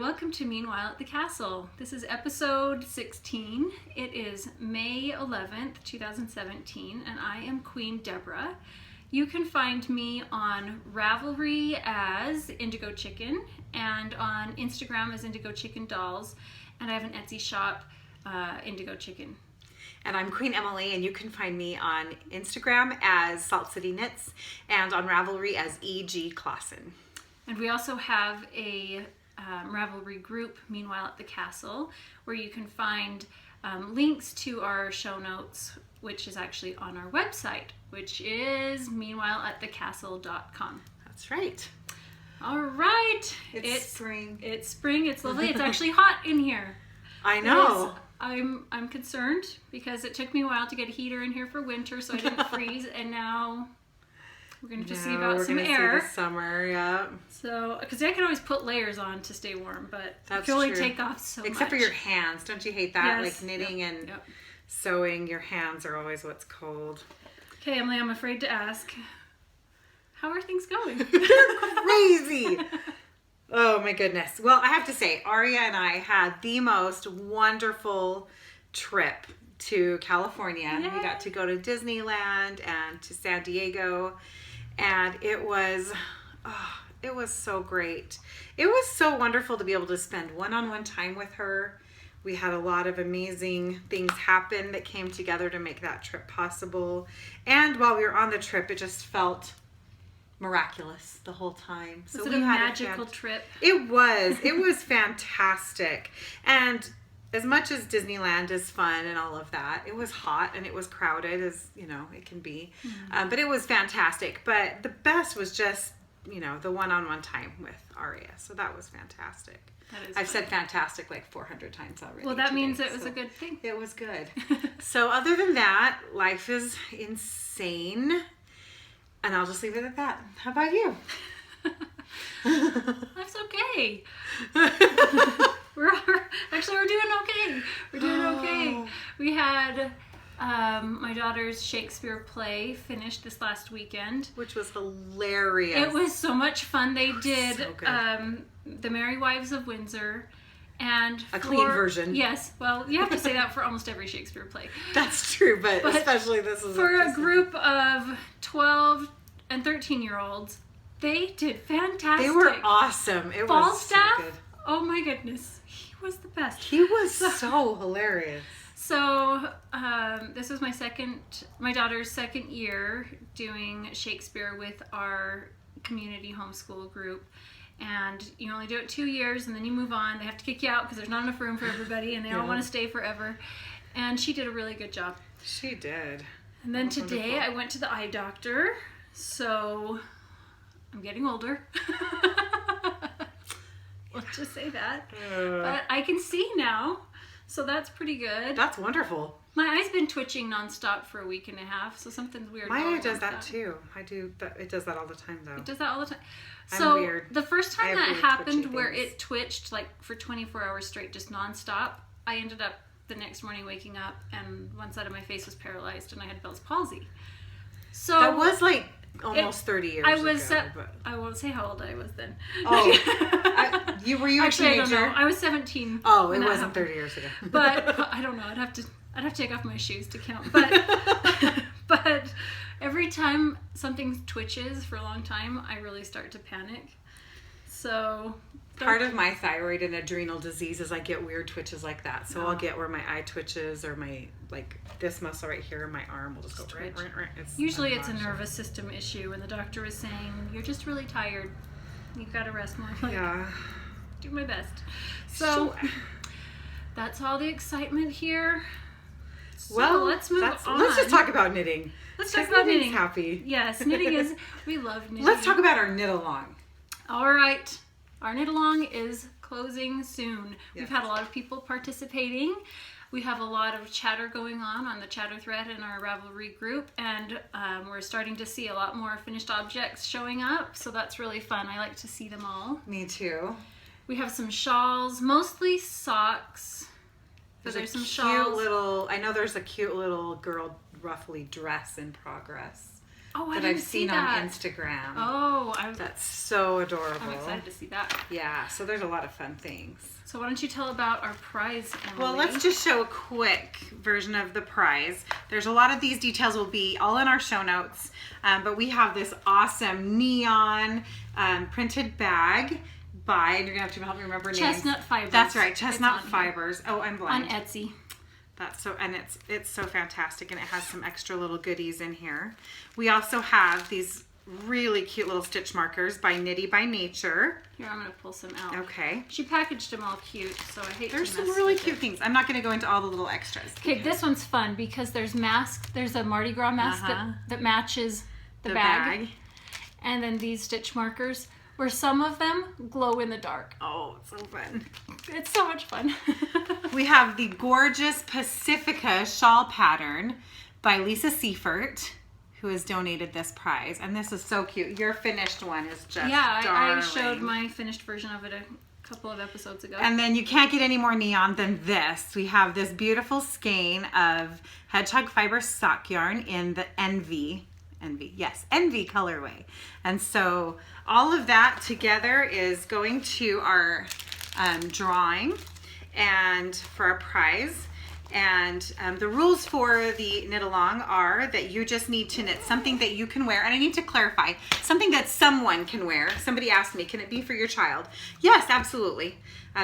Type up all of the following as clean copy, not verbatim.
welcome to Meanwhile at the Castle. This is episode 16. It is May 11th, 2017, and I am Queen Deborah. You can find me on Ravelry as Indigo Chicken and on Instagram as Indigo Chicken Dolls, and I have an Etsy shop, Indigo Chicken. And I'm Queen Emily, and you can find me on Instagram as Salt City Knits and on Ravelry as E.G. Clausen. And we also have a Ravelry group, Meanwhile at the Castle, where you can find links to our show notes, which is actually on our website, which is meanwhileatthecastle.com. That's right. All right. It's spring. It's spring. It's lovely. It's actually hot in here. I know. I'm concerned because it took me a while to get a heater in here for winter so I didn't freeze, and now we're going to see about some air. See the summer, yeah. So, because I can always put layers on to stay warm, but that's you can only true. take off so much. Except for your hands. Don't you hate that? Yes. Like knitting and Yep. sewing, your hands are always what's cold. Okay, Emily, I'm afraid to ask, how are things going? They're crazy. Oh my goodness. Well, I have to say, Aria and I had the most wonderful trip to California. Yay. We got to go to Disneyland and to San Diego, and it was so great. It was so wonderful to be able to spend one-on-one time with her. We had a lot of amazing things happen that came together to make that trip possible. And while we were on the trip, it just felt miraculous the whole time. Was it a magical trip? It was. It was fantastic. And as much as Disneyland is fun and all of that, it was hot and it was crowded, as you know it can be. Mm-hmm. But it was fantastic. But the best was just, the one-on-one time with Aria. So that was fantastic. I've said fantastic like 400 times already. Well, that today, means it was a good thing. It was good. So other than that, life is insane. And I'll just leave it at that. How about you? Life's okay. We're doing okay. We're doing okay. We had my daughter's Shakespeare play finished this last weekend, Which was hilarious. It was so much fun. They did so good. The Merry Wives of Windsor. And a clean version. Yes. Well, you have to say that for almost every Shakespeare play. That's true, but especially this is for a group of 12 and 13-year-olds. They did fantastic. They were awesome. It was Falstaff, so good. Oh my goodness, he was the best. He was so hilarious. So this was my daughter's second year doing Shakespeare with our community homeschool group. And you only do it 2 years and then you move on. They have to kick you out because there's not enough room for everybody and they all want to stay forever. And she did a really good job. She did. And then today I went to the eye doctor. So I'm getting older. Let's just say that. But I can see now. So that's pretty good. That's wonderful. My eye's been twitching nonstop for a week and a half. So something's weird. My eye does that too. It does that all the time though. It does that all the time. I'm So weird. the first time that really happened twitchy where things. it twitched like for 24 hours straight, just nonstop, I ended up the next morning waking up and one side of my face was paralyzed and I had Bell's palsy. So That was like almost 30 years ago. But... I won't say how old I was then. Oh, were you Actually, a I don't teenager? know. I was 17. Oh, it when that wasn't happened. 30 years ago. But I don't know. I'd have to take off my shoes to count. But every time something twitches for a long time, I really start to panic. So part of my thyroid and adrenal disease is I get weird twitches like that. So I'll get where my eye twitches or my this muscle right here in my arm will just go Stretch. Usually it's a nervous system issue, and the doctor was saying you're just really tired. You've got to rest more. Do my best. So that's all the excitement here. So well, let's move on. Let's just talk about knitting. Let's talk about knitting. Happy. Yes, knitting is. We love knitting. Let's talk about our knit along. All right, our knit along is closing soon. Yes. We've had a lot of people participating. We have a lot of chatter going on the chatter thread in our Ravelry group, and we're starting to see a lot more finished objects showing up, so that's really fun. I like to see them all. Me too. We have some shawls, mostly socks. There's some I know there's a cute little girl ruffly dress in progress. Oh, I that didn't I've see seen that. on Instagram. Oh, That's so adorable. I'm excited to see that. Yeah, so there's a lot of fun things. So why don't you tell about our prize, Emily? Well, let's just show a quick version of the prize. There's a lot of these details will be all in our show notes, but we have this awesome neon printed bag by, and you're gonna have to help me remember names. Chestnut Fibers. That's right, Chestnut Fibers. Oh, I'm blind. On Etsy. That's so, and it's so fantastic, and it has some extra little goodies in here. We also have these really cute little stitch markers by Knitty by Nature. Here, I'm gonna pull some out. Okay. She packaged them all cute, so I hate There's to some mess really with cute it. things. I'm not going to go into all the little extras. Okay, this one's fun because there's a Mardi Gras mask that matches the bag. And then these stitch markers, where some of them glow in the dark. Oh, it's so fun. It's so much fun. We have the gorgeous Pacifica shawl pattern by Lisa Seifert, who has donated this prize. And this is so cute. Your finished one is just I darling. showed my finished version of it a couple of episodes ago. And then you can't get any more neon than this. We have this beautiful skein of hedgehog fiber sock yarn in the Envy colorway. And so all of that together is going to our drawing and for our prize. And the rules for the knit along are that you just need to knit something that you can wear. And I need to clarify, something that someone can wear. Somebody asked me, can it be for your child? Yes, absolutely.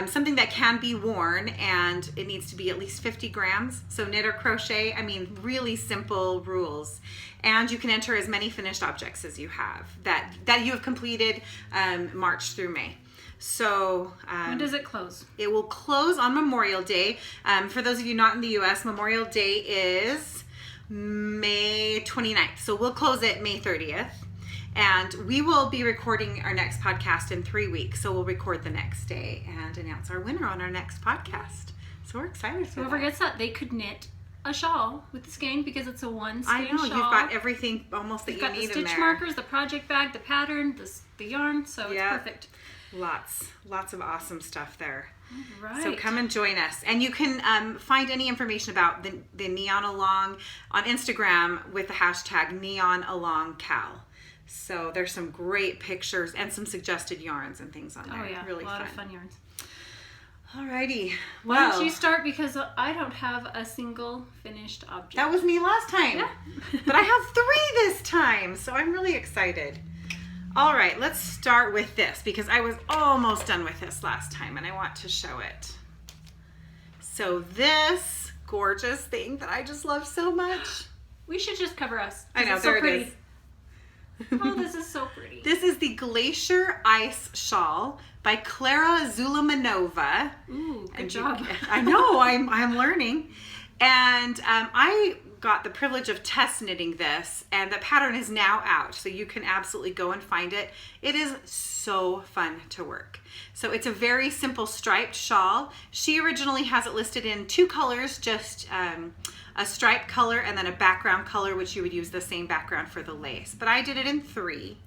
Something that can be worn, and it needs to be at least 50 grams. So knit or crochet, I mean, really simple rules. And you can enter as many finished objects as you have that you have completed March through May. So when does it close? It will close on Memorial Day. For those of you not in the US, Memorial Day is May 29th. So we'll close it May 30th. And we will be recording our next podcast in 3 weeks. So we'll record the next day and announce our winner on our next podcast. So we're excited for Whoever gets that, they could knit a shawl with the skein because it's a one skein I know, shawl. you've got everything almost that You've you got need the in stitch there. markers, the project bag, the pattern, the yarn, so it's perfect. Lots of awesome stuff there. All right. So come and join us. And you can find any information about the Neon Along on Instagram with the hashtag NeonAlongCal. So there's some great pictures and some suggested yarns and things on there. Oh yeah, really a lot of fun yarns. Alrighty. Why don't you start, because I don't have a single finished object. That was me last time. Yeah. But I have 3 this time, so I'm really excited. All right, let's start with this because I was almost done with this last time and I want to show it. So this gorgeous thing that I just love so much. We should just cover us. I know, it's there so it pretty. is. Oh, this is so pretty. This is the Glacier Ice Shawl by Klara Zulumanova. Ooh, good job. I know, I'm learning. And I got the privilege of test knitting this, and the pattern is now out, so you can absolutely go and find it. It is so fun to work. So it's a very simple striped shawl. She originally has it listed in 2 colors, just a stripe color and then a background color, which you would use the same background for the lace. But I did it in 3.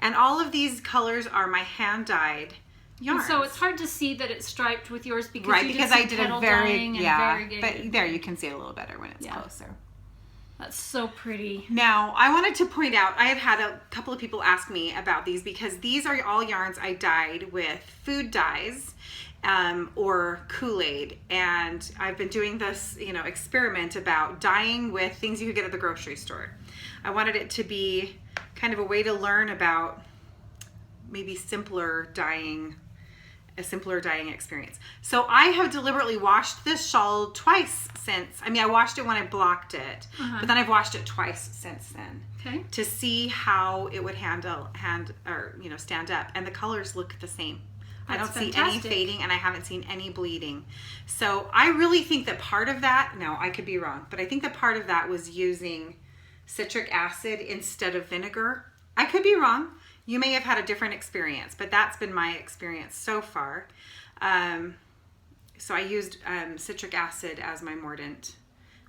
And all of these colors are my hand-dyed yarns. And so it's hard to see that it's striped with yours because right, you because did I some did a petal very, dyeing and yeah, variegated. but there you can see it a little better when it's closer. That's so pretty. Now, I wanted to point out, I have had a couple of people ask me about these because these are all yarns I dyed with food dyes or Kool-Aid. And I've been doing this, experiment about dyeing with things you could get at the grocery store. I wanted it to be kind of a way to learn about maybe a simpler dyeing experience. So I have deliberately washed this shawl twice since. I washed it when I blocked it, but then I've washed it twice since then. Okay. To see how it would stand up, and the colors look the same. I don't see any fading, and I haven't seen any bleeding. So I really think that part of that, no, I could be wrong, but I think that part of that was using citric acid instead of vinegar. I could be wrong. You may have had a different experience, but that's been my experience so far. So I used citric acid as my mordant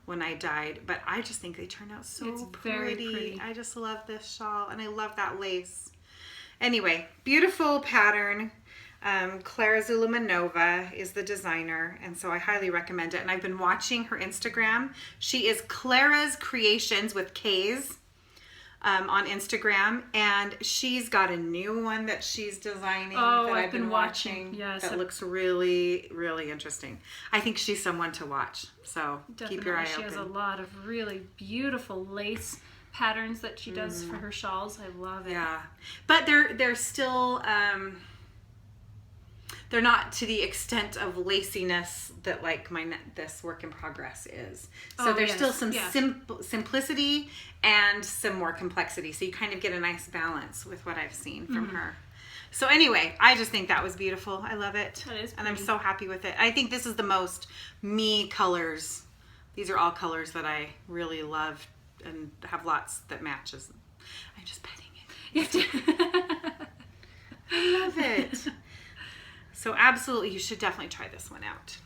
when I dyed, but I just think they turned out so very pretty. I just love this shawl, and I love that lace. Anyway, beautiful pattern. Klara Zulumanova is the designer, and so I highly recommend it. And I've been watching her Instagram. She is Clara's Creations with K's. on Instagram, and she's got a new one that she's designing that I've been watching. Yes, that looks really, really interesting. I think she's someone to watch. So keep your eye open. She has a lot of really beautiful lace patterns that she does for her shawls. I love it. Yeah, but they're still they're not to the extent of laciness that like this work in progress is. So there's still some simplicity and some more complexity. So you kind of get a nice balance with what I've seen from her. So anyway, I just think that was beautiful. I love it. That is pretty. And I'm so happy with it. I think this is the most me colors. These are all colors that I really love and have lots that matches. I'm just petting it. You have to I love it. So absolutely, you should definitely try this one out.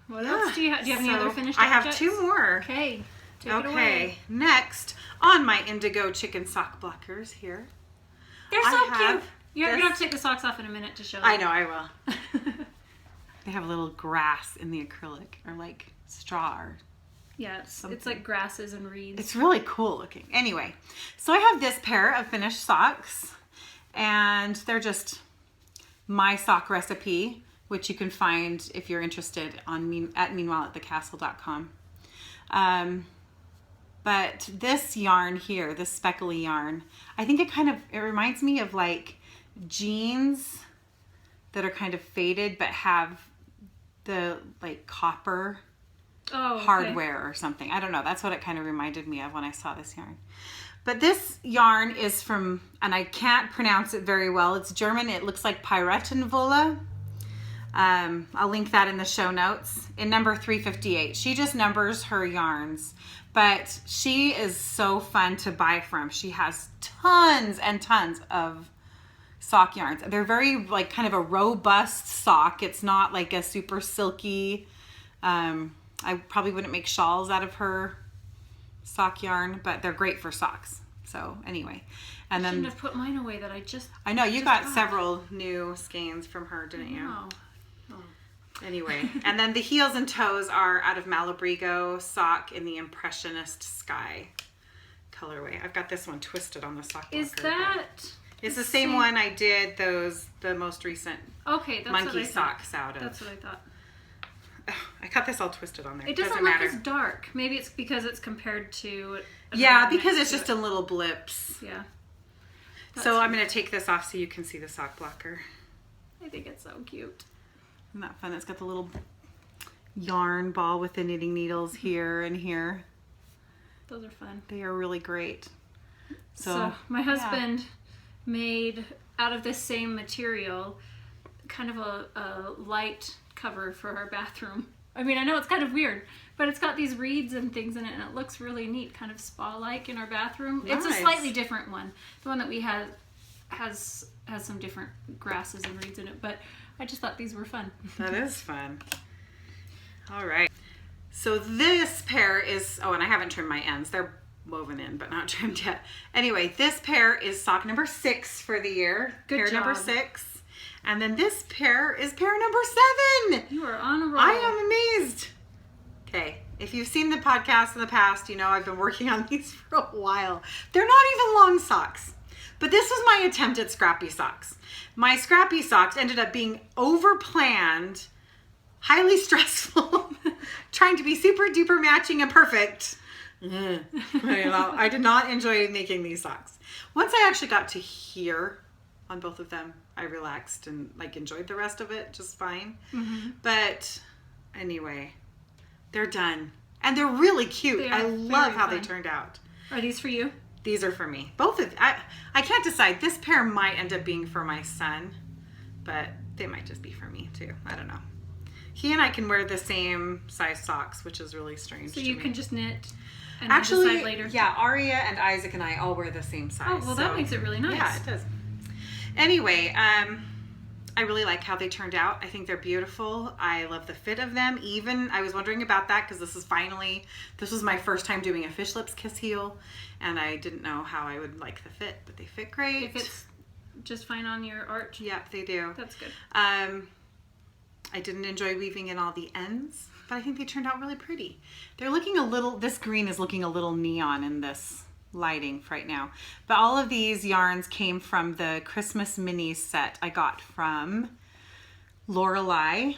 What else do you have? Do you have any other finished I have objects? 2 more. Okay, take it away. Next on my indigo chicken sock blockers here. They're so cute. You're going to have to take the socks off in a minute to show them. I know, I will. They have a little grass in the acrylic, or like straw. Yeah, it's like grasses and reeds. It's really cool looking. Anyway, so I have this pair of finished socks, and they're just my sock recipe, which you can find if you're interested on at meanwhileatthecastle.com. But this yarn here, this speckly yarn, I think it reminds me of like jeans that are kind of faded but have the like copper hardware or something. I don't know. That's what it kind of reminded me of when I saw this yarn. But this yarn is from, and I can't pronounce it very well. It's German. It looks like Pyrettenwolle. I'll link that in the show notes. In number 358. She just numbers her yarns. But she is so fun to buy from. She has tons and tons of sock yarns. They're very like kind of a robust sock. It's not like a super silky. I probably wouldn't make shawls out of her sock yarn, but they're great for socks. So anyway, and I then shouldn't have put mine away that I know you got several new skeins from her, didn't you? Oh. Anyway, and then the heels and toes are out of Malabrigo sock in the Impressionist Sky colorway. I've got this one twisted on the sock blocker. Is that? It's the same one I did the most recent monkey socks out of. That's what I thought. I got this all twisted on there. It doesn't look as dark. Maybe it's because it's compared to... because it's just a little blips. Yeah. So I'm going to take this off so you can see the sock blocker. I think it's so cute. Isn't that fun? It's got the little yarn ball with the knitting needles here and here. Those are fun. They are really great. So my husband made, out of this same material, kind of a light cover for our bathroom. I mean, I know it's kind of weird, but it's got these reeds and things in it, and it looks really neat, kind of spa-like in our bathroom. Nice. It's a slightly different one. The one that we had has some different grasses and reeds in it, but I just thought these were fun. That is fun. All right. So this pair is, and I haven't trimmed my ends. They're woven in, but not trimmed yet. Anyway, this pair is sock number 6 for the year. Good job. Number 6. And then this pair is pair number 7. You are on a roll. I am amazed. Okay, if you've seen the podcast in the past, you know I've been working on these for a while. They're not even long socks. But this was my attempt at Scrappy socks. My Scrappy socks ended up being over-planned, highly stressful, trying to be super duper matching and perfect. I did not enjoy making these socks. Once I actually got to here on both of them, I relaxed and like enjoyed the rest of it just fine. Mm-hmm. But anyway, they're done. And they're really cute. I love how they turned out. Are these for you? These are for me. Both of I can't decide. This pair might end up being for my son, but they might just be for me too. I don't know. He and I can wear the same size socks, which is really strange. So you can just knit and actually decide later. Yeah, Aria and Isaac and I all wear the same size. Oh, well, that makes it really nice. Yeah, it does. Anyway, I really like how they turned out. I think they're beautiful. I love the fit of them. Even, I was wondering about that because this was my first time doing a fish lips kiss heel, and I didn't know how I would like the fit, but they fit great. It fits just fine on your arch? Yep, they do. That's good. I didn't enjoy weaving in all the ends, but I think they turned out really pretty. They're looking this green is looking a little neon in this lighting for right now. But all of these yarns came from the Christmas minis set I got from Lorelei,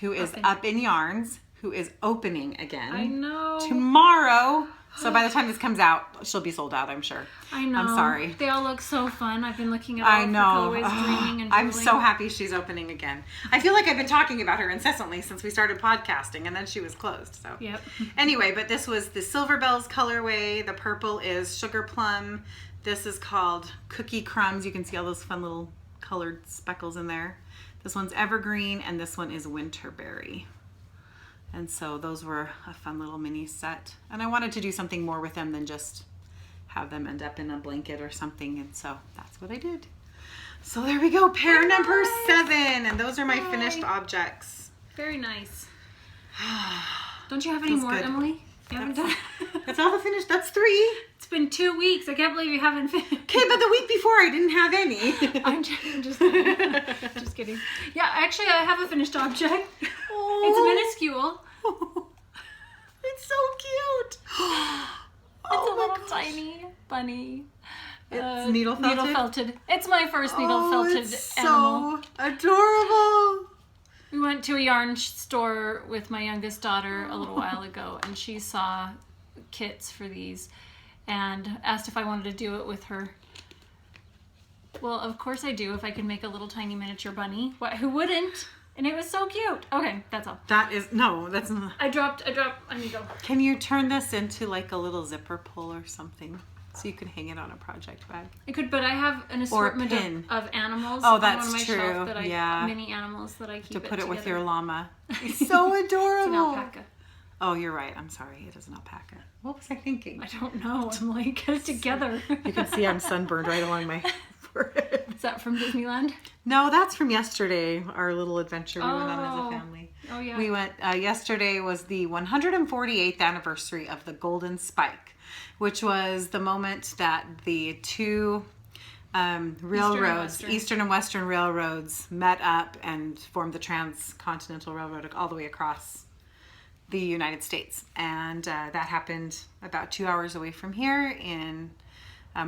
who is up in yarns, who is opening again. I know. Tomorrow. So by the time this comes out, she'll be sold out, I'm sure. I know. I'm sorry. They all look so fun. I've been looking at I all know. colorways, dreaming and I'm drooling. so happy she's opening again. I feel like I've been talking about her incessantly since we started podcasting, and then she was closed. So Yep. Anyway, but this was the Silver Bells colorway. The purple is Sugar Plum. This is called Cookie Crumbs. You can see all those fun little colored speckles in there. This one's Evergreen, and this one is Winterberry. And so those were a fun little mini set. And I wanted to do something more with them than just have them end up in a blanket or something. And so that's what I did. So there we go, pair number 7. And those are my finished objects. Very nice. Don't you have any more, good. Emily? You haven't done. That's all the finished. That's 3. It's been 2 weeks. I can't believe you haven't finished. Okay, but the week before I didn't have any. I'm just kidding. Just kidding. Yeah, actually, I have a finished object. It's minuscule. It's so cute. It's a little tiny bunny. It's needle felted? Needle felted. It's my first needle felted it's animal. so adorable. We went to a yarn store with my youngest daughter a little while ago, and she saw kits for these and asked if I wanted to do it with her. Well, of course I do, if I can make a little tiny miniature bunny. Who wouldn't? And it was so cute. Okay, that's all. That's not. I dropped, I need to go. Can you turn this into like a little zipper pull or something? So you can hang it on a project bag. I could, but I have an assortment pin. of animals Oh, on that's one of my true. shelf that Yeah. mini animals that I keep To put it with together. your llama. It's so adorable. It's an alpaca. Oh, you're right. I'm sorry. It is an alpaca. What was I thinking? I don't know. I'm like, get it together. You can see I'm sunburned right along my forehead. Is that from Disneyland? No, that's from yesterday, our little adventure we went on as a family. Oh, yeah. We went, yesterday was the 148th anniversary of the Golden Spike, which was the moment that the two railroads, Eastern and Western railroads, met up and formed the Transcontinental Railroad all the way across the United States. And that happened about 2 hours away from here in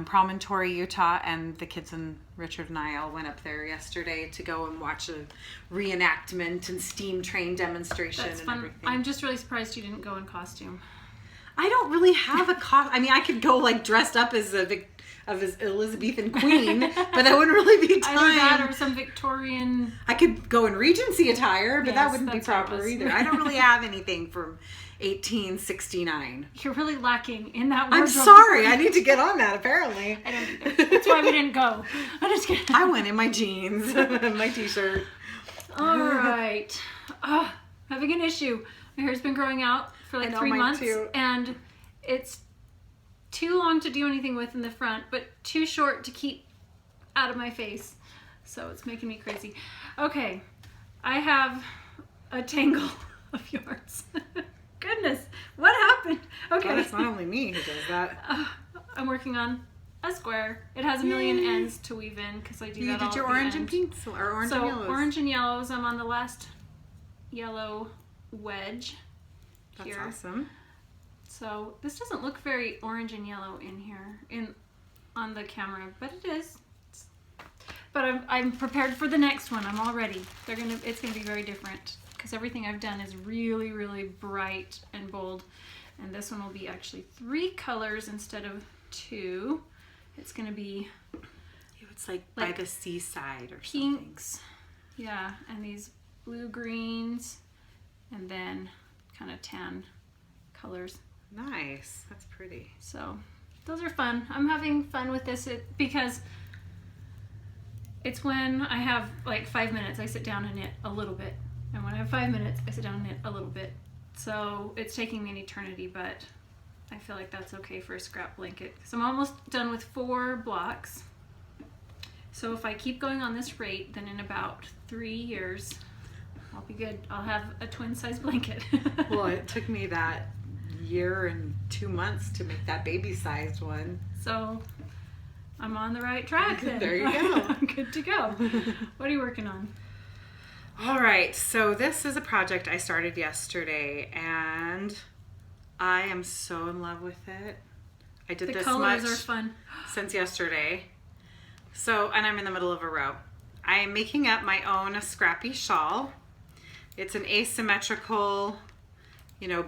Promontory, Utah, and the kids and Richard and I all went up there yesterday to go and watch a reenactment and steam train demonstration. That's and fun. everything. I'm just really surprised you didn't go in costume. I don't really have a I mean, I could go like dressed up as as Elizabethan queen, but that wouldn't really be time. Either that or some Victorian. I could go in Regency attire, but Yes, that wouldn't be that's what it proper was. either. I don't really have anything from 1869. You're really lacking in that I'm wardrobe. sorry. I need to get on that, apparently. I don't either. That's why we didn't go. I'm just kidding. I went in my jeans and my t-shirt. All right. Having an issue. My hair's been growing out for like 3 mine months. too. And it's too long to do anything with in the front, but too short to keep out of my face. So it's making me crazy. Okay. I have a tangle of yarns. Goodness. What happened? Okay. Well, it's not only me who does that. I'm working on a square. It has a million ends to weave in because I do You that all did your at the orange and end. pinks or orange and So yellows. orange and yellows. I'm on the last yellow wedge That's here. awesome. So this doesn't look very orange and yellow in here on the camera, but it is. But I'm prepared for the next one. I'm all ready. It's gonna be very different because everything I've done is really, really bright and bold. And this one will be actually 3 colors instead of 2. It's gonna be It's like by the seaside or pinks, yeah, and these blue greens, and then kind of tan colors. something. Nice. That's pretty. So those are fun. I'm having fun with this because it's when I have like 5 minutes, I sit down and knit a little bit. And when I have 5 minutes, I sit down and knit a little bit. So it's taking me an eternity, but I feel like that's okay for a scrap blanket. So I'm almost done with 4 blocks. So if I keep going on this rate, then in about 3 years, I'll be good. I'll have a twin size blanket. Well, it took me that year and 2 months to make that baby sized one. So I'm on the right track then. There you go. I'm good to go. What are you working on? All right, so this is a project I started yesterday, and I am so in love with it. I did The this colors much are fun. since yesterday. So, and I'm in the middle of a row. I am making up my own Scrappy shawl. It's an asymmetrical,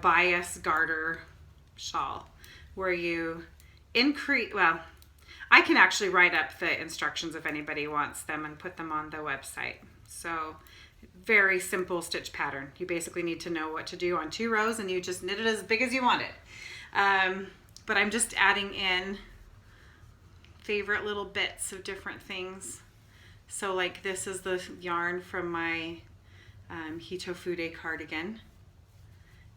bias garter shawl where you increase, well, I can actually write up the instructions if anybody wants them and put them on the website. So very simple stitch pattern. You basically need to know what to do on 2 rows and you just knit it as big as you want it. But I'm just adding in favorite little bits of different things. So like this is the yarn from my Hitofude cardigan.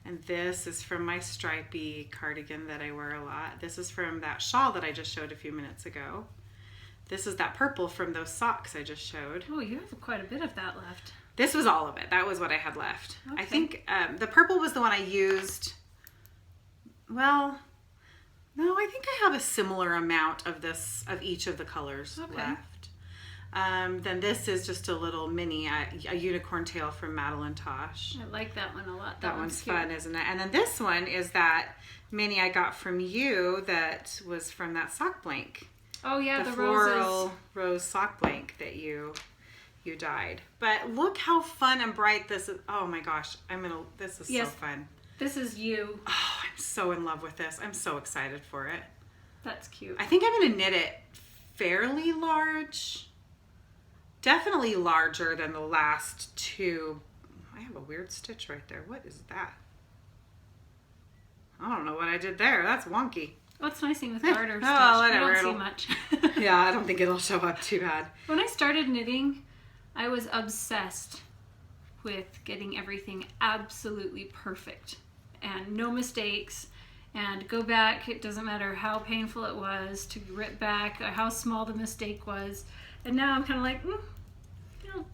And this is from my stripy cardigan that I wear a lot. This is from that shawl that I just showed a few minutes ago. This is that purple from those socks I just showed. Oh, you have quite a bit of that left. This was all of it. That was what I had left. Okay. I think the purple was the one I used. Well, no, I think I have a similar amount of this, of each of the colors left. Then this is just a little mini, a unicorn tail from Madeline Tosh. I like that one a lot. That one's cute. fun, isn't it? And then this one is that mini I got from you that was from that sock blank. Oh yeah, the floral roses. rose sock blank that you dyed. But look how fun and bright this is. Oh my gosh, this is so fun. This is you. Oh, I'm so in love with this. I'm so excited for it. That's cute. I think I'm going to knit it fairly large. Definitely larger than the last 2. I have a weird stitch right there. What is that? I don't know what I did there. That's wonky. What's nice thing with garter stitch? Whatever. You don't see much. Yeah, I don't think it'll show up too bad. When I started knitting, I was obsessed with getting everything absolutely perfect and no mistakes, and go back. It doesn't matter how painful it was to rip back, or how small the mistake was. And now I'm kind of like,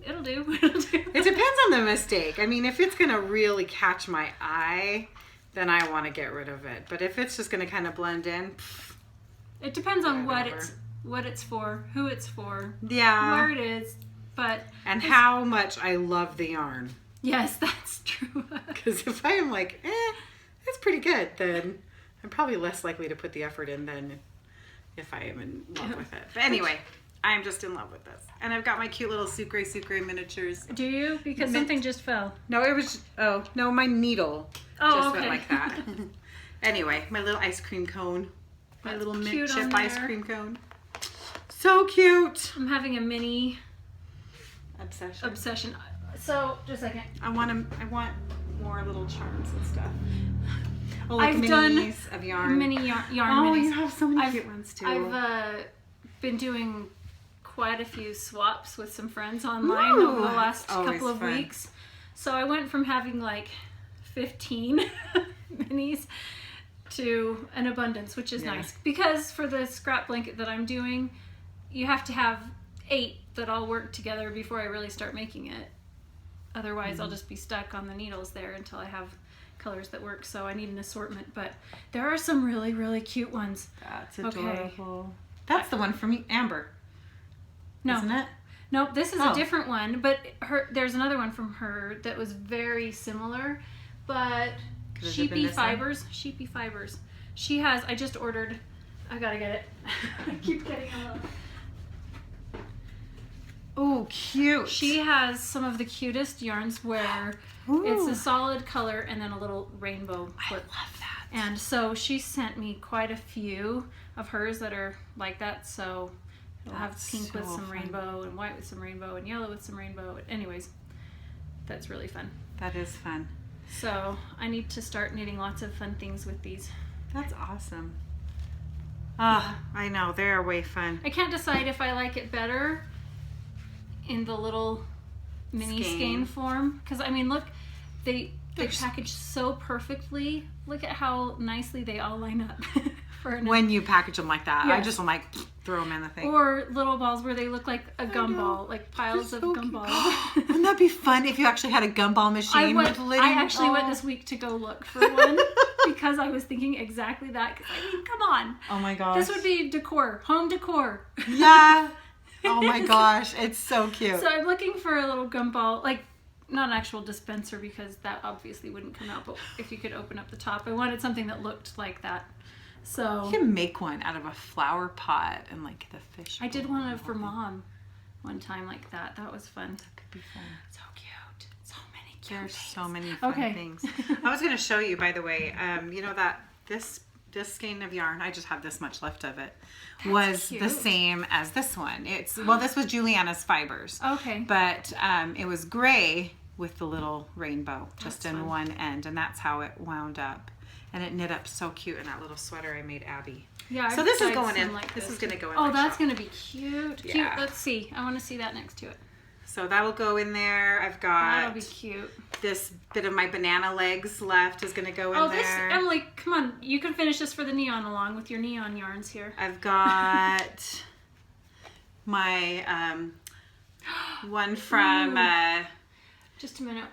it'll do. It depends on the mistake. I mean, if it's going to really catch my eye, then I want to get rid of it. But if it's just going to kind of blend in, it depends on whatever. what it's for, who it's for, yeah, where it is, and how much I love the yarn. Yes, that's true. Because if I am like, it's pretty good, then I'm probably less likely to put the effort in than if I am in love with it. But anyway, I'm just in love with this. And I've got my cute little sucre miniatures. Do you? Because something just fell. No, it was, my needle just went like that. Anyway, my little ice cream cone. My little mint chip ice cream cone. So cute. I'm having a mini obsession. So, just a second. I want more little charms and stuff. Oh, I've done of yarn. Mini yarn Oh, minis. you have so many cute ones too. I've been doing quite a few swaps with some friends online over the last couple of weeks. So I went from having like 15 minis to an abundance, which is nice. Because for the scrap blanket that I'm doing, you have to have 8 that all work together before I really start making it. Otherwise, I'll just be stuck on the needles there until I have colors that work. So I need an assortment. But there are some really, really cute ones. That's adorable. That's the one from Amber. No. Isn't it? No, this is a different one. But there's another one from her that was very similar. But Sheepy Fibers. She has, I just ordered, I gotta get it. I keep getting a little. Oh, cute. She has some of the cutest yarns where it's a solid color and then a little rainbow clip. I love that. And so she sent me quite a few of hers that are like that. So it'll have pink with some rainbow and white with some rainbow and yellow with some rainbow. Anyways, that's really fun. That is fun. So I need to start knitting lots of fun things with these. That's awesome. I know. They're way fun. I can't decide if I like it better in the little mini skein form, because I mean, look, they package so perfectly. Look at how nicely they all line up. When you package them like that, yes. I just am like, throw them in the thing. Or little balls where they look like a gumball, like piles of gumballs. Wouldn't that be fun if you actually had a gumball machine? I actually went this week to go look for one because I was thinking exactly that. Because I mean, come on. Oh my gosh. This would be decor, home decor. Yeah. Oh my gosh, it's so cute. So I'm looking for a little gumball, like not an actual dispenser because that obviously wouldn't come out, but if you could open up the top. I wanted something that looked like that. So you can make one out of a flower pot and like the fish. I did one for Mom one time like that. That was fun. That could be fun. So cute. So many cute There's things. so many fun things. I was going to show you, by the way, you know that this skein of yarn, I just have this much left of it, was cute. the same as this one. Well, this was Juliana's fibers. Okay. But it was gray with the little rainbow just That's in fun. one end, and that's how it wound up. And it knit up so cute in that little sweater I made Abby. Yeah. So I've this is dyed going some in. like This is going to go in. Oh, my that's shop. going to be cute. Cute. Yeah. Let's see. I want to see that next to it. So that'll go in there. I've That'll got be cute. this bit of my banana legs left is going to go in Oh, there. this, Emily, come on. You can finish this for the neon along with your neon yarns here. I've got my one from Just a minute.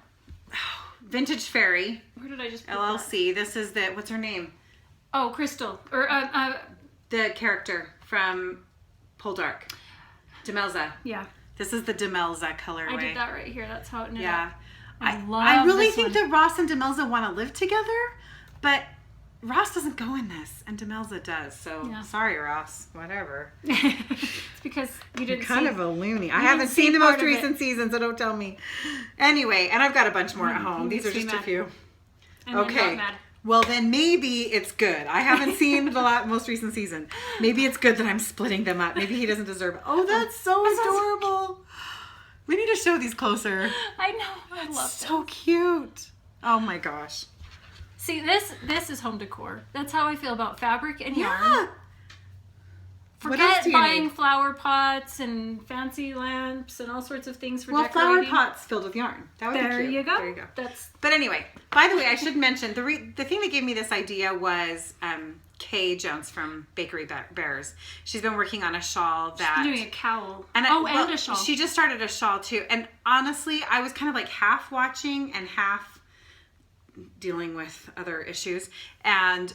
Vintage Fairy Where did I just put that? LLC. This is the, what's her name? Oh, Crystal. Or, The character from Poldark. Demelza. yeah. This is the Demelza colorway. I did that right here. That's how it knit Yeah. up. I I love really this think one. that Ross and Demelza want to live together, but Ross doesn't go in this, and Demelza does. So Yeah. sorry, Ross. Whatever. It's because you didn't Kind see. of a loony. I didn't haven't see seen the part most of it. recent season, so don't tell me. Anyway, and I've got a bunch more at home. These are makes me just a mad. few. And then Okay. not mad. Well, then maybe it's good. I haven't seen the most recent season. Maybe it's good that I'm splitting them up. Maybe he doesn't deserve it. Oh, that's so adorable. We need to show these closer. I know. I love it. So cute. Oh my gosh. See, this is home decor. That's how I feel about fabric and yarn. Yeah. What else Forget do you buying need? flower pots and fancy lamps and all sorts of things for Well, flower decorating. pots filled with yarn. That would be There cute. you go. There you go. That's But anyway, by the way, I should mention the thing that gave me this idea was Kay Jones from Bakery Bears. She's been working on a shawl that I'm doing a cowl. and and well, a shawl. She just started a shawl too. And honestly, I was kind of like half watching and half dealing with other issues. And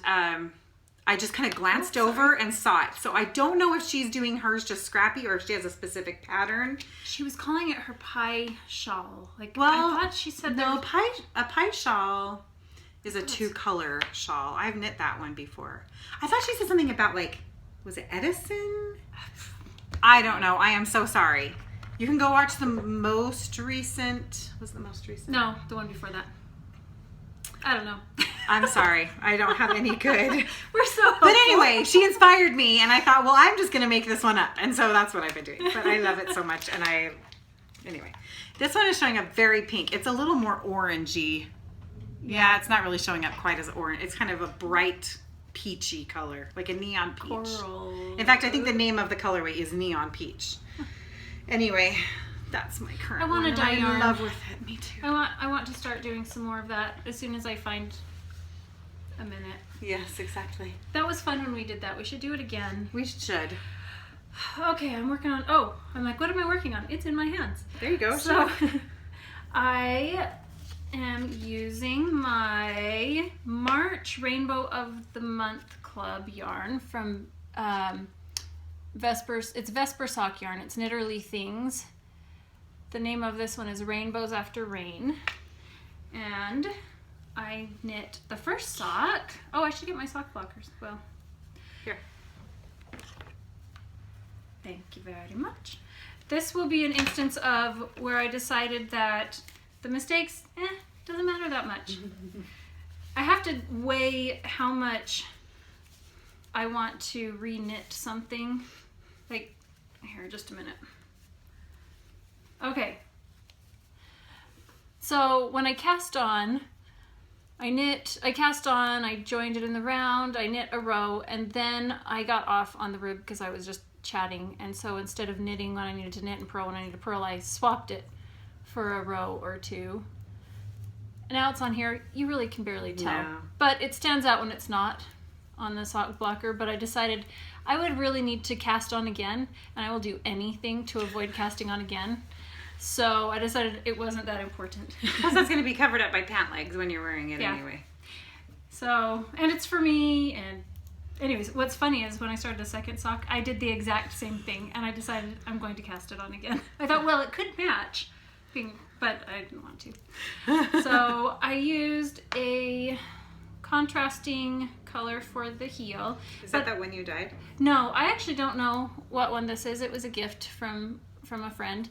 I just kind of glanced over and saw it. So I don't know if she's doing hers just scrappy or if she has a specific pattern. She was calling it her pie shawl. Like, Well, I thought she said No, there- a pie shawl is a 2-color shawl. I've knit that one before. I thought she said something about like, was it Edison? I don't know. I am so sorry. You can go watch the most recent. Was the most recent? No, the one before that. I don't know. I'm sorry. I don't have any good. We're so But anyway, she inspired me, and I thought, well, I'm just going to make this one up. And so that's what I've been doing. But I love it so much. And anyway, this one is showing up very pink. It's a little more orangey. Yeah, it's not really showing up quite as orange. It's kind of a bright peachy color, like a neon peach. Coral. In fact, I think the name of the colorway is Neon Peach. Anyway, that's my current I want one. to dye and yarn. I love with it. Me too. I want to start doing some more of that as soon as I find a minute. Yes, exactly. That was fun when we did that. We should do it again. We should. Okay, I'm working on. I'm like, what am I working on? It's in my hands. There you go. So, I am using my March Rainbow of the Month Club yarn from Vespers. It's Vesper sock yarn. It's Knitterly Things. The name of this one is Rainbows After Rain. And I knit the first sock. Oh, I should get my sock blockers. Well, Here. thank you very much. This will be an instance of where I decided that the mistakes, doesn't matter that much. I have to weigh how much I want to re-knit something. Like, here, just a minute. Okay. So when I cast on, I cast on, I joined it in the round, I knit a row, and then I got off on the rib because I was just chatting. And so instead of knitting when I needed to knit and purl when I needed to purl, I swapped it for a row or two. And now it's on here. You really can barely tell. Yeah. But it stands out when it's not on the sock blocker. But I decided I would really need to cast on again, and I will do anything to avoid casting on again. So I decided it wasn't that important. Plus, that's going to be covered up by pant legs when you're wearing it Yeah. anyway. So, and it's for me. And anyways, what's funny is when I started the second sock, I did the exact same thing, and I decided I'm going to cast it on again. I thought, well, it could match, but I didn't want to. So I used a contrasting color for the heel. Is that one you dyed? No, I actually don't know what one this is. It was a gift from a friend,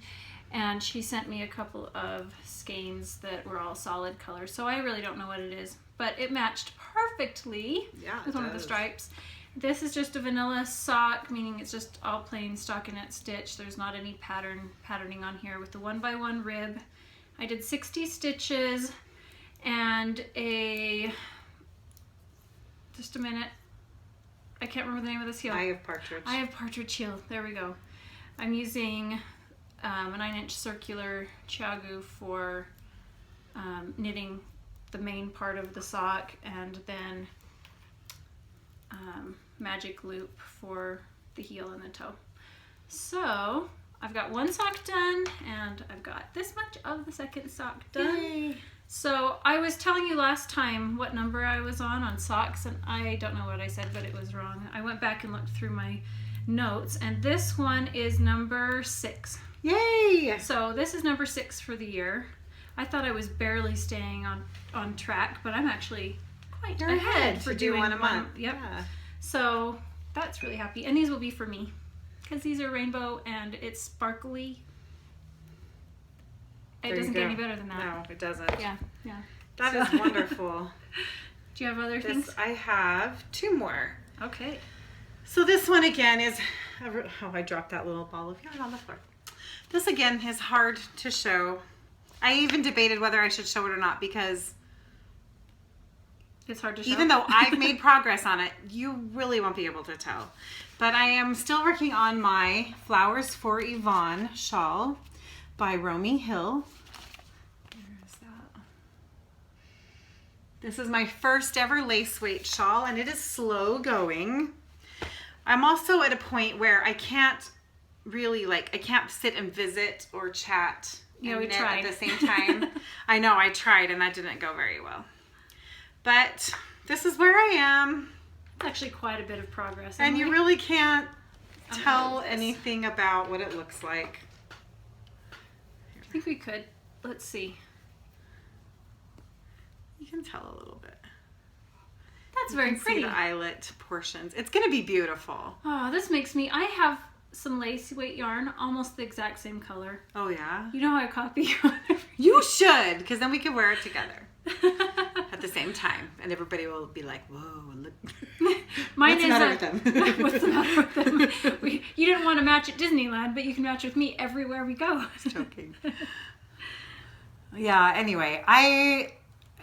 and she sent me a couple of skeins that were all solid colors, so I really don't know what it is, but it matched perfectly with one of the stripes. This is just a vanilla sock, meaning it's just all plain stockinette stitch. There's not any patterning on here with the 1x1 rib. I did 60 stitches and just a minute. I can't remember the name of this heel. I have partridge heel. There we go. I'm using a 9-inch circular chagu for knitting the main part of the sock, and then magic loop for the heel and the toe. So I've got one sock done, and I've got this much of the second sock done. Yay. So I was telling you last time what number I was on socks, and I don't know what I said, but it was wrong. I went back and looked through my notes, and this one is number 6. Yay! So this is number 6 for the year. I thought I was barely staying on track, but I'm actually quite ahead for doing one a month. Yep. Yeah. So that's really happy. And these will be for me because these are rainbow and it's sparkly. It doesn't get any better than that. No, it doesn't. Yeah. That is wonderful. Do you have other things? I have 2 more. Okay. So this one again is, I dropped that little ball of yarn on the floor. This again is hard to show. I even debated whether I should show it or not because it's hard to show. Even though I've made progress on it, you really won't be able to tell. But I am still working on my Flowers for Yvonne shawl by Romy Hill. Where is that? This is my first ever lace weight shawl, and it is slow going. I'm also at a point where I can't really, I can't sit and visit or chat and knit at the same time. I know, I tried, and that didn't go very well. But this is where I am. It's actually quite a bit of progress. And you really can't tell anything about what it looks like. I think we could. Let's see. You can tell a little bit. That's very pretty. See the eyelet portions. It's going to be beautiful. Oh, this makes me... I have some lace weight yarn, almost the exact same color. Oh, yeah? You know how I copy you? You should, because then we can wear it together. At the same time, and everybody will be like, "Whoa, look!" Mine What's the matter with them? What's the matter with them? You didn't want to match at Disneyland, but you can match with me everywhere we go. Joking. Yeah. Anyway, I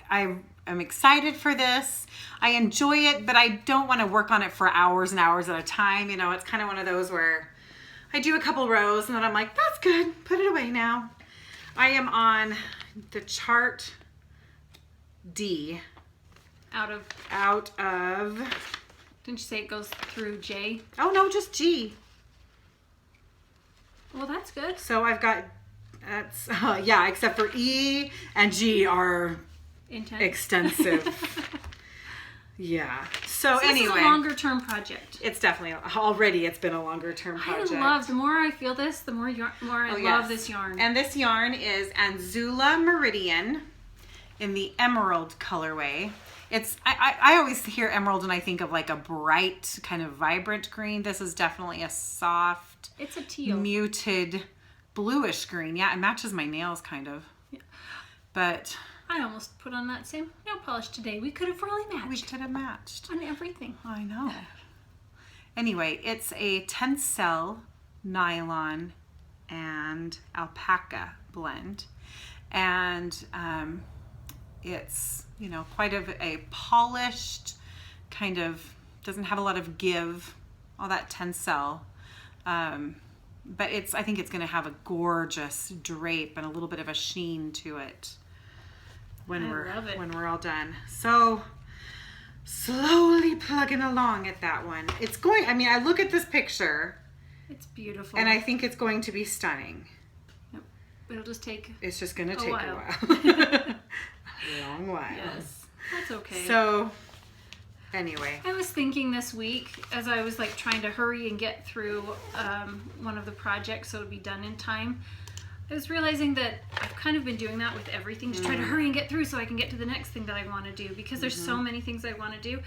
am excited for this. I enjoy it, but I don't want to work on it for hours and hours at a time. You know, it's kind of one of those where I do a couple rows and then I'm like, "That's good. Put it away now." I am on the chart D. Out of. Didn't you say it goes through J? Oh no, just G. Well, that's good. So I've got yeah, except for E and G are intense, extensive. Yeah. So anyway, this is a longer term project. It's definitely it's been a longer term project. I love. The more I feel this, the more I love this yarn. And this yarn is Anzula Meridian in the emerald colorway. It's I always hear emerald and I think of like a bright kind of vibrant green. This is definitely a soft, it's a teal, muted bluish green. Yeah, it matches my nails kind of. Yeah. But I almost put on that same nail polish today. We could have really matched. We could have matched on everything. I know. Anyway, it's a tencel nylon and alpaca blend, and it's, you know, quite a polished kind of, doesn't have a lot of give, all that tencel, but I think it's going to have a gorgeous drape and a little bit of a sheen to it when we're all done. So slowly plugging along at that one. It's going, I mean, I look at this picture, it's beautiful, and I think it's going to be stunning. Yep. It'll just take it's just going to take a while. A long while. Yes, that's okay. So anyway, I was thinking this week as I was like trying to hurry and get through one of the projects so it'll be done in time. I was realizing that I've kind of been doing that with everything to try to hurry and get through so I can get to the next thing that I want to do, because there's so many things I want to do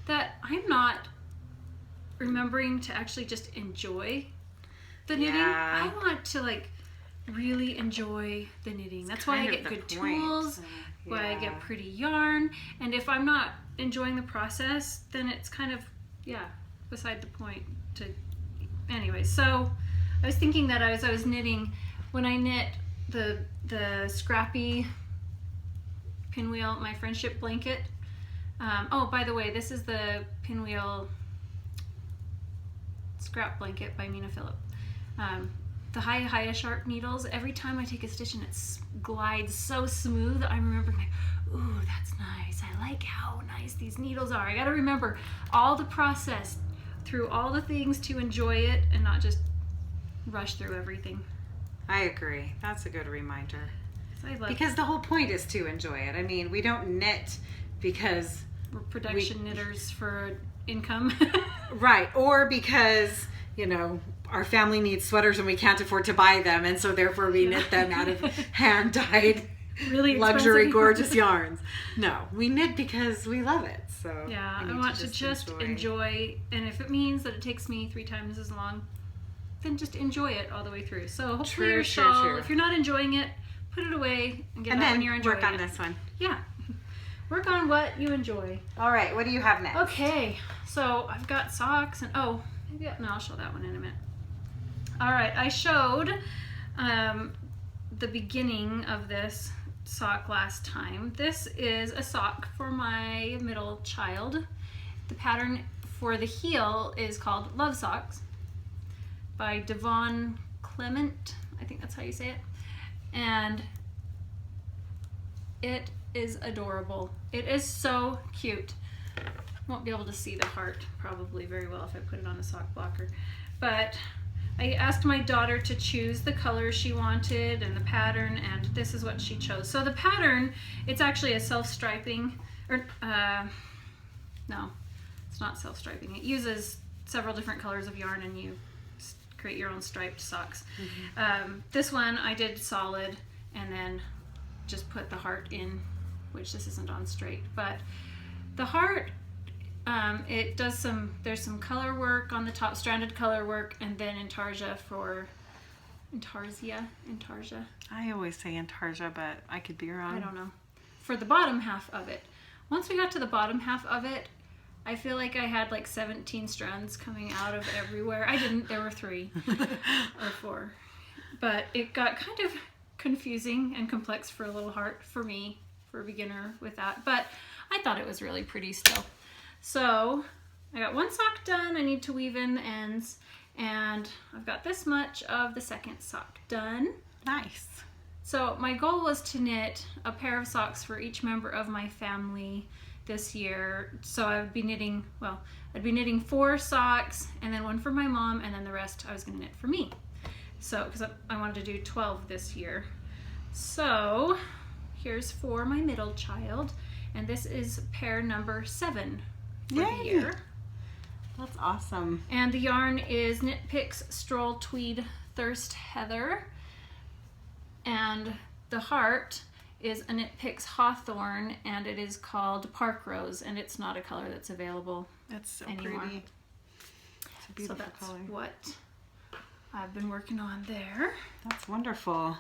that I'm not remembering to actually just enjoy the knitting. I want to like really enjoy the knitting. That's why I get good tools, why I get pretty yarn, and if I'm not enjoying the process, then it's kind of beside the point to anyway. So I was thinking that as I was knitting, when I knit the Scrappy pinwheel, my friendship blanket. Oh, by the way, this is the pinwheel scrap blanket by Mina Phillip. The Haya sharp needles, every time I take a stitch and it glides so smooth, I remember like, ooh, that's nice. I like how nice these needles are. I gotta remember all the process through all the things to enjoy it and not just rush through everything. I agree. That's a good reminder. Because the it. whole point is to enjoy it. I mean, we don't knit because we're production knitters for income. Right. Or because, you know, our family needs sweaters and we can't afford to buy them, and so therefore we knit them out of hand-dyed, really luxury, gorgeous yarns. No, we knit because we love it. So yeah, I want to just enjoy, and if it means that it takes me 3 times as long, then just enjoy it all the way through. So hopefully your shawl, if you're not enjoying it, put it away and get it out when you're enjoying it. And then work on this one. Yeah. Work on what you enjoy. All right, what do you have next? Okay, so I've got socks and no, I'll show that one in a minute. All right, I showed the beginning of this sock last time. This is a sock for my middle child. The pattern for the heel is called Love Socks by Devon Clement. I think that's how you say it. And it is adorable. It is so cute. Won't be able to see the heart probably very well if I put it on a sock blocker. But I asked my daughter to choose the color she wanted and the pattern, and this is what she chose. So the pattern, it's actually a self-striping, or no, it's not self-striping. It uses several different colors of yarn and you create your own striped socks. This one I did solid and then just put the heart in, which this isn't on straight, but the heart, it does there's some color work on the top, stranded color work, and then intarsia. I always say intarsia, but I could be wrong. I don't know. For the bottom half of it. Once we got to the bottom half of it, I feel like I had like 17 strands coming out of everywhere. I didn't, there were 3 or 4. But it got kind of confusing and complex for a little heart for me, for a beginner with that. But I thought it was really pretty still. So I got 1 sock done. I need to weave in the ends. And I've got this much of the second sock done. Nice. So my goal was to knit a pair of socks for each member of my family this year. So I'd be knitting 4 socks and then 1 for my mom, and then the rest I was going to knit for me. So, because I wanted to do 12 this year. So here's for my middle child, and this is pair number 7 for the year. That's awesome. And the yarn is Knit Picks Stroll Tweed Thirst Heather, and the heart is a Knit Picks Hawthorn, and it is called Park Rose, and it's not a color that's available anymore. Pretty. It's a beautiful color. So that's what I've been working on there. That's wonderful.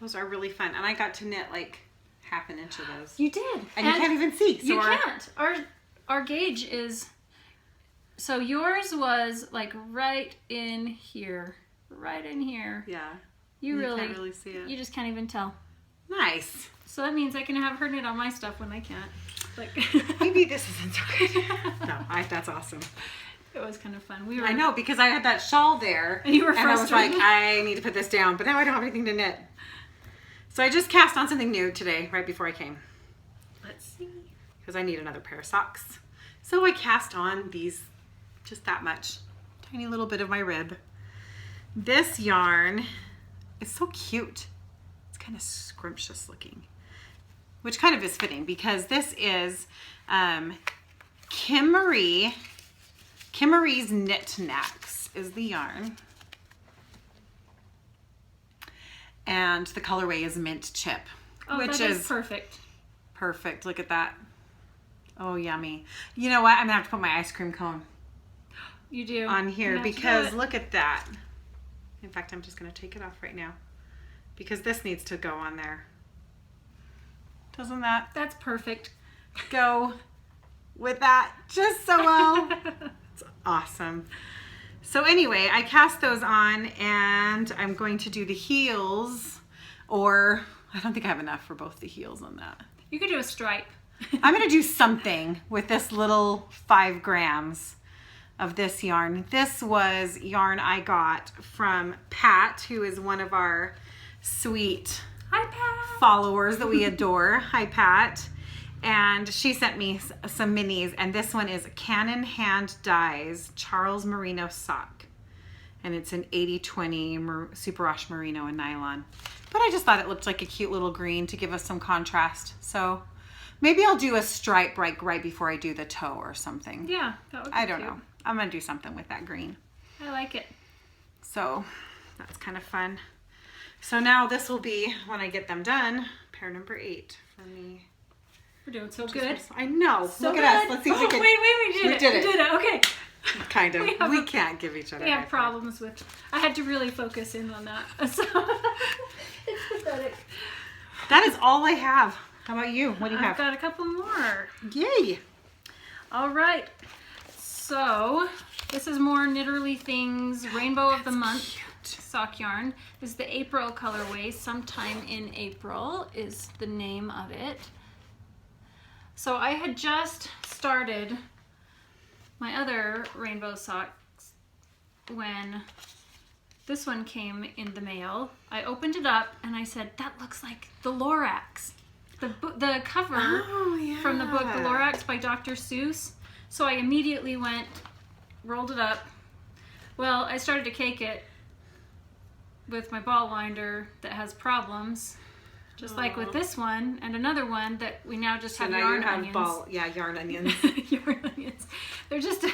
Those are really fun, and I got to knit like half an inch of those. You did, and you can't even see. So you can't. Our gauge is. So yours was like right in here. Yeah. You can't really see it. You just can't even tell. Nice. So that means I can have her knit on my stuff when I can't. Like maybe this isn't so good. No, that's awesome. It was kind of fun. I know, because I had that shawl there. And you were frustrated. And I was like, I need to put this down, but now I don't have anything to knit. So I just cast on something new today, right before I came. Let's see. Because I need another pair of socks. So I cast on these, just that much. Tiny little bit of my rib. This yarn is so cute. It's kind of scrumptious looking, which kind of is fitting because this is Kim Marie's Knit Knacks is the yarn. And the colorway is mint chip, which that is perfect. Perfect. Look at that. Oh, yummy. You know what? I'm gonna have to put my ice cream cone You do on here because look at that. In fact, I'm just gonna take it off right now because this needs to go on there. Doesn't that? That's perfect. Go with that just so well. It's awesome. So anyway, I cast those on and I'm going to do the heels, or I don't think I have enough for both the heels on that. You could do a stripe. I'm going to do something with this little 5 grams of this yarn. This was yarn I got from Pat, who is one of our sweet Hi, Pat. followers that we adore. Hi, Pat. And she sent me some minis, and this one is Cannon Hand Dyes Charles Merino sock. And it's an 80/20 superwash merino and nylon. But I just thought it looked like a cute little green to give us some contrast. So maybe I'll do a stripe right before I do the toe or something. Yeah, that would be I don't cute. know. I'm going to do something with that green. I like it. So that's kind of fun. So now this will be, when I get them done, pair number 8 for me. We're doing so good. I know. So Look good. at us. Let's see if we can. Wait, we did it. We did it. Okay. Kind of. We can't give each other. We have problems with. I had to really focus in on that. So it's pathetic. That is all I have. How about you? What do you have? I've got a couple more. Yay. All right. So this is more Knitterly Things Rainbow of the Month sock yarn. This is the April colorway. Sometime in April is the name of it. So I had just started my other rainbow socks when this one came in the mail. I opened it up and I said, that looks like the Lorax. The cover from the book The Lorax by Dr. Seuss. So I immediately went, rolled it up. Well, I started to cake it with my ball winder that has problems. Just like with this one and another one that we now just have yarn onions. Yarn onions. Yarn onions. They're just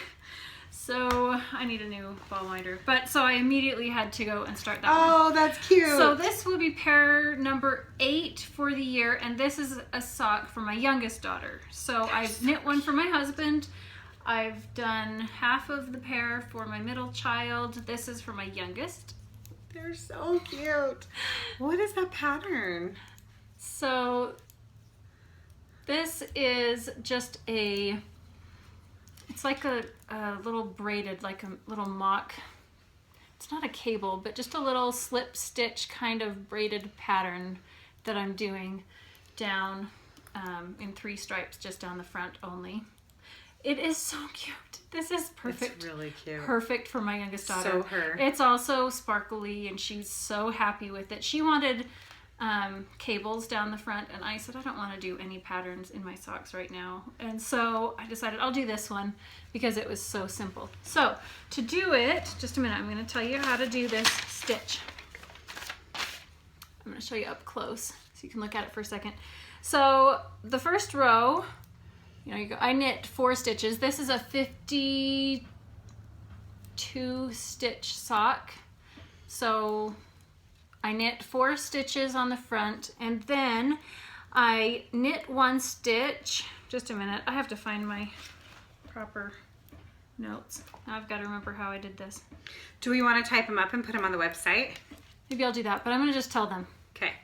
so I need a new ball winder. But so I immediately had to go and start that one. Oh, that's cute. So this will be pair number 8 for the year, and this is a sock for my youngest daughter. So I've knit one for my husband. I've done half of the pair for my middle child. This is for my youngest. They're so cute. What is that pattern? So this is just it's like a little braided, like a little mock, it's not a cable, but just a little slip stitch kind of braided pattern that I'm doing down in 3 stripes just down the front only. It is so cute. This is perfect. It's really cute. Perfect for my youngest daughter. So her. It's also sparkly and she's so happy with it. She wanted cables down the front and I said, I don't want to do any patterns in my socks right now. And so I decided I'll do this one because it was so simple. So to do it, just a minute, I'm going to tell you how to do this stitch. I'm going to show you up close so you can look at it for a second. So the first row, I knit 4 stitches. This is a 52 stitch sock. So I knit 4 stitches on the front and then I knit 1 stitch. Just a minute, I have to find my proper notes. Now I've got to remember how I did this. Do we want to type them up and put them on the website? Maybe I'll do that, but I'm going to just tell them. Okay.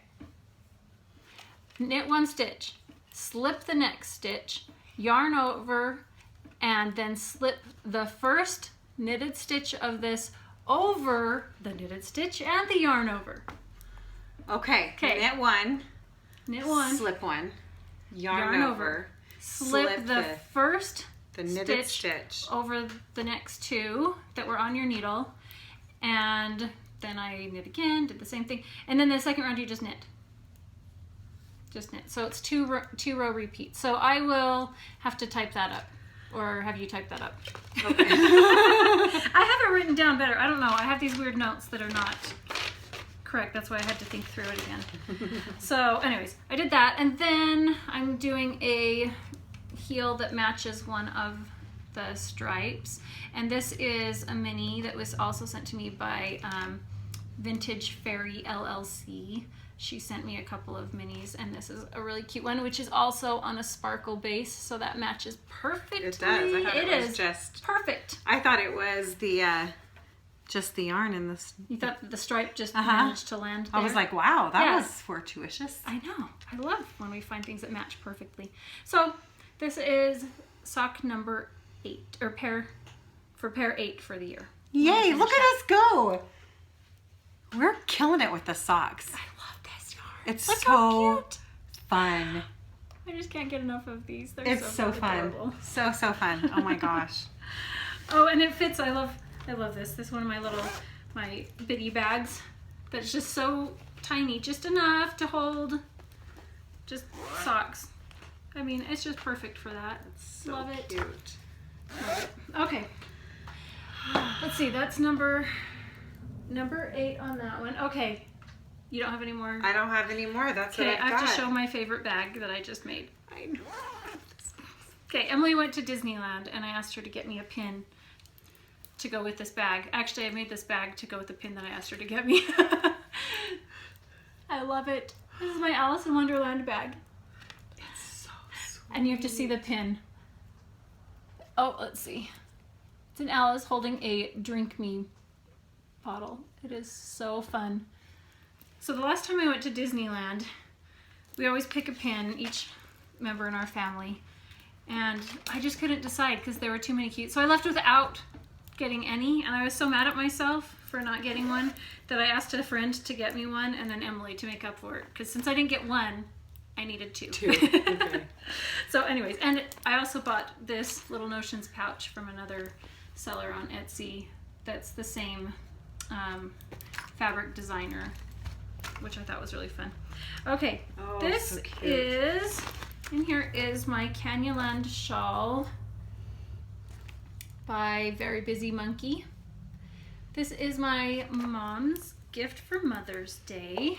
Knit 1 stitch, slip the next stitch, yarn over, and then slip the first knitted stitch of this over the knitted stitch and the yarn over. Okay. Knit 1. Knit 1. Slip 1. Yarn over. Slip the first the knitted stitch over the next 2 that were on your needle, and then I knit again, did the same thing, and then the second round you just knit. Just knit. So it's 2 row repeats. So I will have to type that up. Or have you type that up? Okay. I have it written down better. I don't know. I have these weird notes that are not correct. That's why I had to think through it again. So anyways, I did that. And then I'm doing a heel that matches one of the stripes. And this is a mini that was also sent to me by Vintage Fairy LLC. She sent me a couple of minis, and this is a really cute one, which is also on a sparkle base, so that matches perfectly. It does. I thought it was just perfect. I thought it was the just the yarn in this. You thought the stripe just managed to land there? I was like, wow, that was fortuitous. I know. I love when we find things that match perfectly. So this is sock number 8, or pair 8 for the year. Yay! Look at us go. We're killing it with the socks. I love this yarn. It's Look so how cute. fun. I just can't get enough of these. They're It's so fun. Adorable. So fun. Oh my gosh. Oh, and it fits. I love this. This is one of my bitty bags that's just so tiny, just enough to hold just socks. I mean, it's just perfect for that. It's so love it. Cute. Love it. Okay. Let's see. That's number 8 on that one. Okay. You don't have any more? I don't have any more. That's what I've got. I have to show my favorite bag that I just made. I know. Okay, Emily went to Disneyland, and I asked her to get me a pin to go with this bag. Actually, I made this bag to go with the pin that I asked her to get me. I love it. This is my Alice in Wonderland bag. It's so sweet. And you have to see the pin. Oh, let's see. It's an Alice holding a Drink Me bottle. It is so fun. So the last time I went to Disneyland, we always pick a pin, each member in our family, and I just couldn't decide because there were too many cute. So I left without getting any, and I was so mad at myself for not getting one that I asked a friend to get me one, and then Emily to make up for it, because since I didn't get one, I needed 2. Okay. So anyways, and I also bought this Little Notions pouch from another seller on Etsy that's the same fabric designer, which I thought was really fun. Okay, this so cute. is, and here is my Canyoland shawl by Very Busy Monkey. This is my mom's gift for Mother's Day,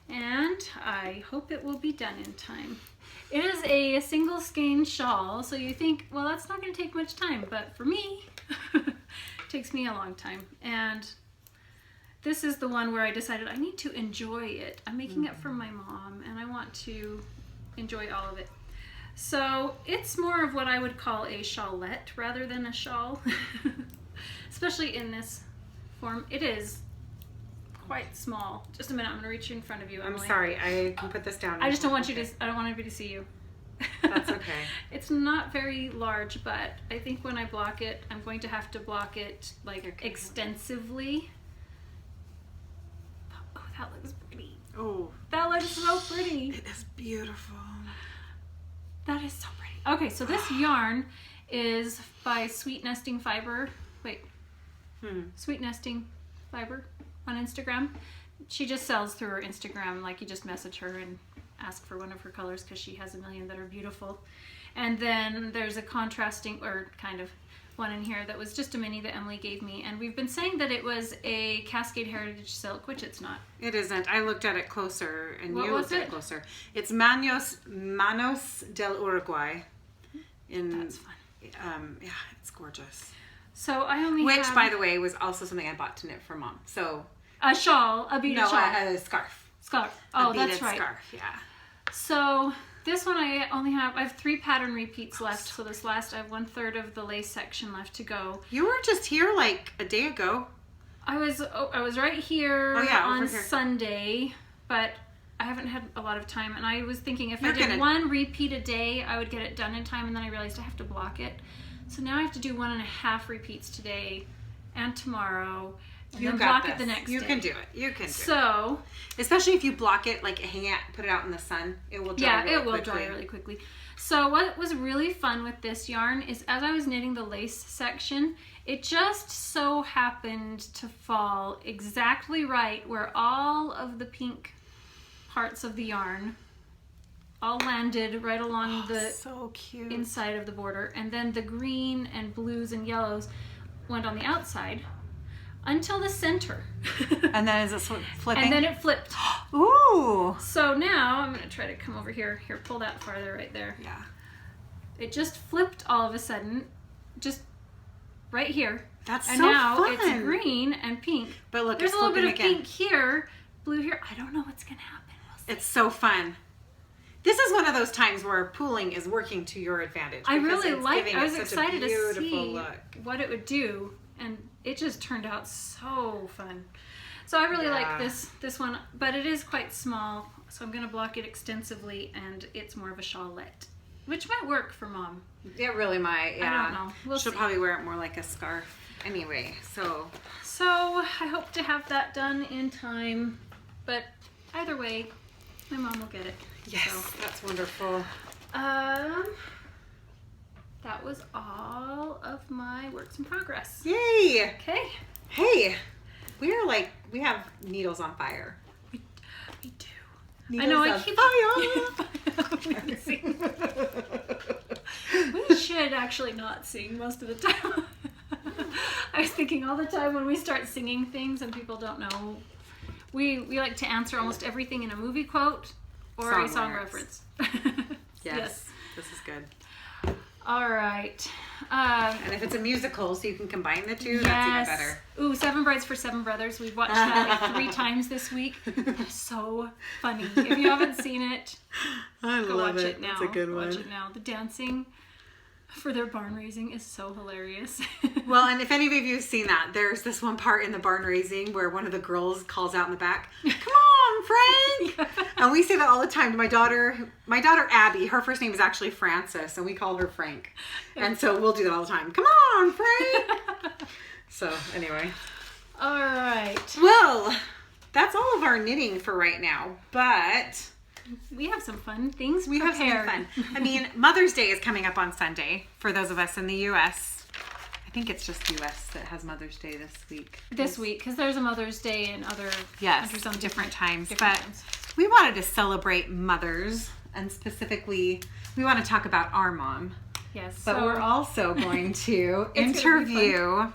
and I hope it will be done in time. It is a single skein shawl, so you think, well, that's not going to take much time, but for me, it takes me a long time. And this is the one where I decided I need to enjoy it. I'm making it for my mom, and I want to enjoy all of it. So it's more of what I would call a shawlette rather than a shawl, especially in this form. It is quite small. Just a minute, I'm going to reach in front of you, Emily. I'm sorry, I can put this down. I just don't want you to, I don't want anybody to see you. That's okay. It's not very large, but I think when I block it, I'm going to have to block it like extensively. Oh, that looks pretty. Oh, That looks so pretty. it is beautiful. That is so pretty. Okay, so this yarn is by Sweet Nesting Fiber. Wait. Sweet Nesting Fiber on Instagram. She just sells through her Instagram. Like, you just message her and ask for one of her colors because she has a million that are beautiful. And then there's a contrasting, or kind of one in here that was just a mini that Emily gave me. And we've been saying that it was a Cascade Heritage Silk, which it's not. It isn't. I looked at it closer, and What you was looked at it? it closer. It's Manos del Uruguay. That's fun. Yeah, it's gorgeous. So I only Which, have by the way, was also something I bought to knit for Mom. So a shawl, a beaded shawl. a scarf. Scarf. Oh, A beaded that's right. Scarf, yeah. So this one I have 3 pattern repeats left. So this last, I have 1/3 of the lace section left to go. You were just here like a day ago. I was right here on over here. Sunday, but I haven't had a lot of time, and I was thinking if I You're did gonna- 1 repeat a day, I would get it done in time, and then I realized I have to block it. So now I have to do 1.5 repeats today and tomorrow, and You then got block it the this. next You day. can do it. You can do it. So Especially if you block it, like hang it, put it out in the sun, it will dry yeah, really it will quickly. dry really quickly. So what was really fun with this yarn is as I was knitting the lace section, it just so happened to fall exactly right where all of the pink parts of the yarn all landed right along the So cute. inside of the border, and then the green and blues and yellows went on the outside until the center. And then is it flipping? And then it flipped. Ooh. So now I'm going to try to come over here. Here, pull that farther right there. Yeah. It just flipped all of a sudden, just right here. That's and so now fun. it's green and pink. But look, there's it's a little bit of flipping again. pink here, blue here. I don't know what's gonna happen. We'll see. It's so fun. This is one of those times where pooling is working to your advantage. I because really it's liked. giving I it was such a excited to beautiful see look. what it would do, and it just turned out so fun. So I really like this one, but it is quite small, so I'm gonna block it extensively, and it's more of a shawlette, which might work for Mom. It really might, yeah. I don't know. We'll She'll see. probably wear it more like a scarf anyway, so. So I hope to have that done in time, but either way, my mom will get it. Yes, So, that's wonderful. that was all of my works in progress. Yay! Okay. Hey, we have needles on fire. We do. Needles I know. I on keep. We should actually not sing most of the time. I was thinking all the time when we start singing things and people don't know. We like to answer almost everything in a movie quote or a song reference. Yes. This is good. All right. And if it's a musical, so you can combine the two, that's even better. Ooh, Seven Brides for Seven Brothers. We've watched that like 3 times this week. So funny. If you haven't seen it, I go love watch it. it now. It's a good one. Watch it now. The dancing for their barn raising is so hilarious. Well, and if any of you have seen that, there's this one part in the barn raising where one of the girls calls out in the back, "Come on, Frank!" And we say that all the time to my daughter. My daughter Abby, her first name is actually Frances, and we call her Frank. And so we'll do that all the time. "Come on, Frank!" So anyway. All right. Well, that's all of our knitting for right now, but We have some fun things we have prepared. something fun. I mean, Mother's Day is coming up on Sunday for those of us in the U.S. I think it's just U.S. that has Mother's Day this week. This week, because there's a Mother's Day in other countries on different times. different But times. we wanted to celebrate mothers, and specifically, we want to talk about our mom. Yes. But so we're also going to It's gonna be interview.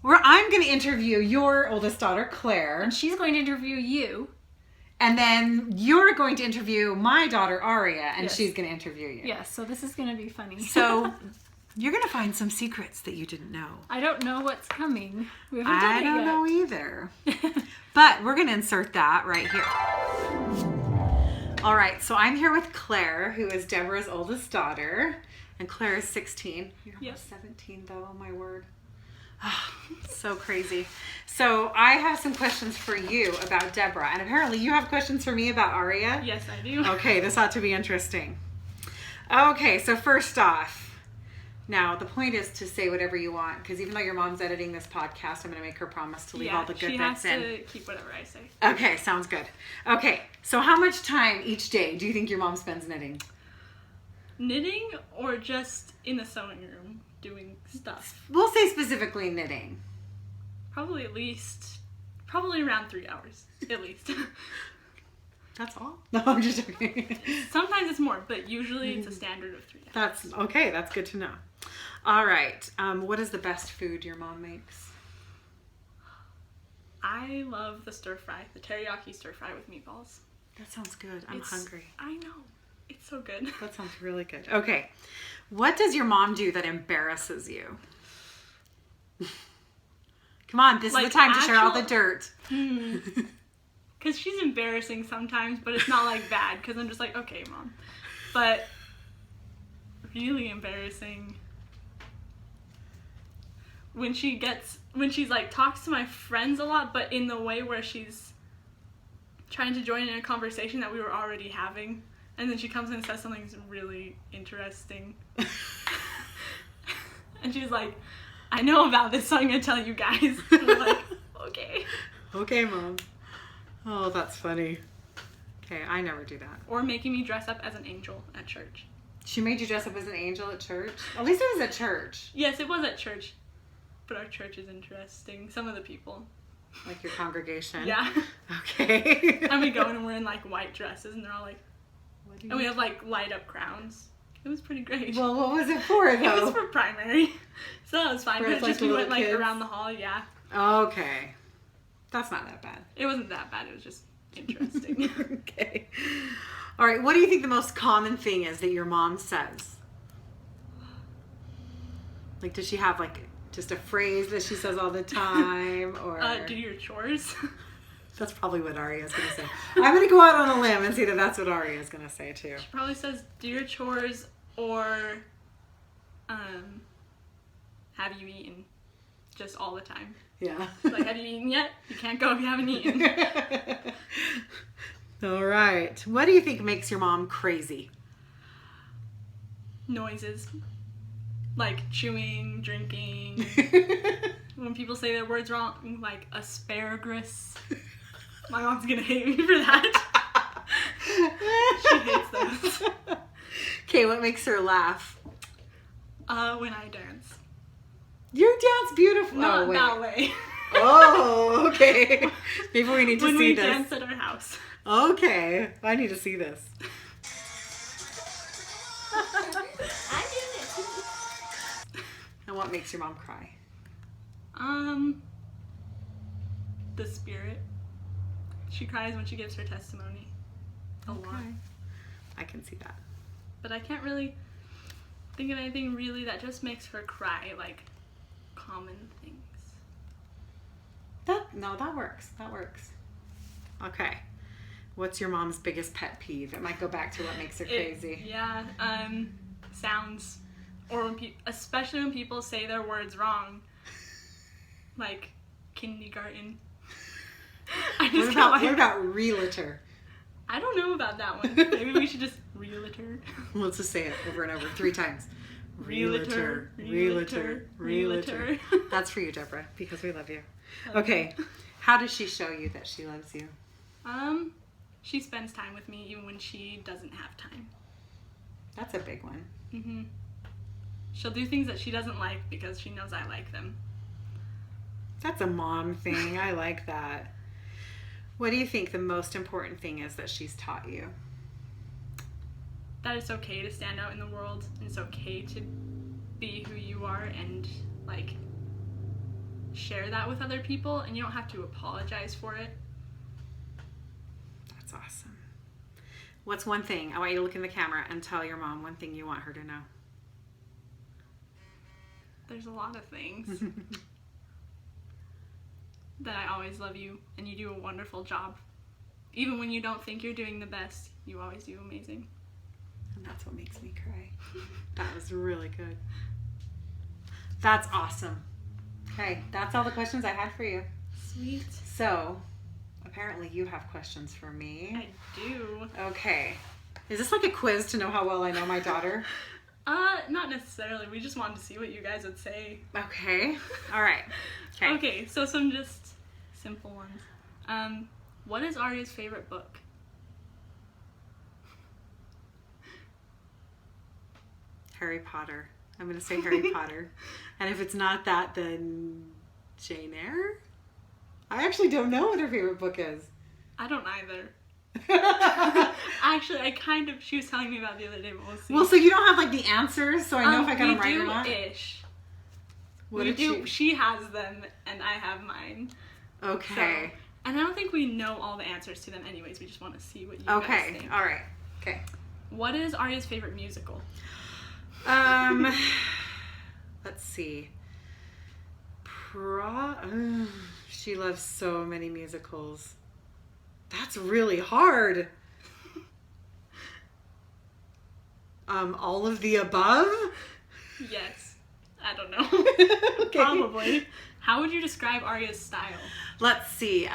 I'm going to interview your oldest daughter, Claire. she's going to interview you. And then you're going to interview my daughter, Aria, and Yes. she's going to interview you. Yes, so this is going to be funny. So you're going to find some secrets that you didn't know. I don't know what's coming. We haven't done I it don't yet. know either. But we're going to insert that right here. All right, so I'm here with Claire, who is Deborah's oldest daughter. And Claire is 16. You're almost 17, though. Oh, my word. So crazy. So I have some questions for you about Deborah. And apparently you have questions for me about Aria? Yes, I do. Okay, this ought to be interesting. Okay, so first off, now the point is to say whatever you want, because even though your mom's editing this podcast, I'm going to make her promise to leave all the good she bits has in. to keep whatever I say. Okay, sounds good. Okay, so how much time each day do you think your mom spends knitting? Knitting or just in the sewing room doing stuff? We'll say specifically knitting. Probably around 3 hours, at least. That's all? No, I'm just joking. Sometimes it's more, but usually it's a standard of 3 hours. That's okay, that's good to know. All right, what is the best food your mom makes? I love the stir fry, the teriyaki stir fry with meatballs. That sounds good. I'm hungry. I know. It's so good. That sounds really good. Okay. What does your mom do that embarrasses you? Come on, this is the time to share all the dirt. Because she's embarrassing sometimes, but it's not like bad, because I'm just like, okay, Mom. But really embarrassing when she's like talks to my friends a lot, but in the way where she's trying to join in a conversation that we were already having. And then she comes in and says something really interesting. And she's like, I know about this, so I'm going to tell you guys. And I'm like, okay. Okay, Mom. Oh, that's funny. Okay, I never do that. Or making me dress up as an angel at church. She made you dress up as an angel at church? At least it was at church. Yes, it was at church. But our church is interesting. Some of the people. Like your congregation? Yeah. Okay. And we go in and we're in like white dresses and they're all like, What do you and we have like light up crowns. It was pretty great. Well, what was it for, though? It was for primary. So that was fine. For But like just the we little went like kids? around the hall, yeah. Okay. That's not that bad. It wasn't that bad. It was just interesting. Okay. All right. What do you think the most common thing is that your mom says? Like, does she have like just a phrase that she says all the time, or do your chores. That's probably what Aria's going to say. I'm going to go out on a limb and see that that's what Aria's going to say too. She probably says, do your chores, or have you eaten? Just all the time. Yeah. Like, have you eaten yet? You can't go if you haven't eaten. All right. What do you think makes your mom crazy? Noises. Like chewing, drinking. When people say their words wrong, like asparagus. My mom's gonna hate me for that. She hates those. Okay, what makes her laugh? When I dance. Your dance beautiful. Not oh, wait. that way. Oh, okay. Maybe we need to when see we this. dance at our house. Okay, I need to see this. I did it. And what makes your mom cry? The spirit. She cries when she gives her testimony. A lot. I can see that. But I can't really think of anything really that just makes her cry, like common things. That works. That works. Okay. What's your mom's biggest pet peeve? It might go back to what makes her crazy. Sounds. Or when especially when people say their words wrong. Like kindergarten. What about realtor? I don't know about that one. Maybe we should just realtor. Let's just say it over and over 3 times. Realtor. That's for you, Deborah, because we love you. Okay. How does she show you that she loves you? She spends time with me even when she doesn't have time. That's a big one. Mhm. She'll do things that she doesn't like because she knows I like them. That's a mom thing. I like that. What do you think the most important thing is that she's taught you? That it's okay to stand out in the world, and it's okay to be who you are and like share that with other people, and you don't have to apologize for it. That's awesome. What's one thing? I want you to look in the camera and tell your mom one thing you want her to know. There's a lot of things. That I always love you, and you do a wonderful job. Even when you don't think you're doing the best, you always do amazing. And that's what makes me cry. That was really good. That's awesome. Okay, that's all the questions I had for you. Sweet. So, apparently you have questions for me. I do. Okay. Is this like a quiz to know how well I know my daughter? Not necessarily. We just wanted to see what you guys would say. Okay. All right. Okay. Okay, so some just simple ones. What is Aria's favorite book? Harry Potter. I'm going to say Harry Potter. And if it's not that, then Jane Eyre? I actually don't know what her favorite book is. I don't either. Actually, she was telling me about the other day, but we'll see. Well, so you don't have like the answers, so I know if I got them right or not? Ish. What we did do. She has them, and I have mine. Okay. So, and I don't think we know all the answers to them anyways. We just want to see what you guys think. Okay, all right. Okay. What is Aria's favorite musical? Let's see. She loves so many musicals. That's really hard. All of the above? Yes. I don't know. Okay. Probably. How would you describe Aria's style? Let's see.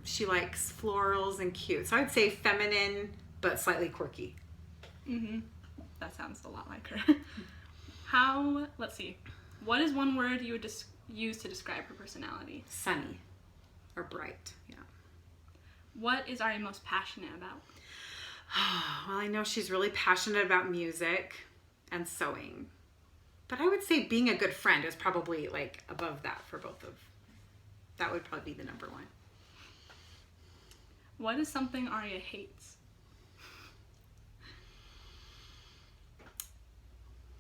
She likes florals and cute. So I'd say feminine, but slightly quirky. Mm-hmm. That sounds a lot like her. Let's see. What is one word you would use to describe her personality? Sunny. Or bright, yeah. What is Aria most passionate about? Well, I know she's really passionate about music and sewing. But I would say being a good friend is probably like above that for both of. That would probably be the number one. What is something Aria hates?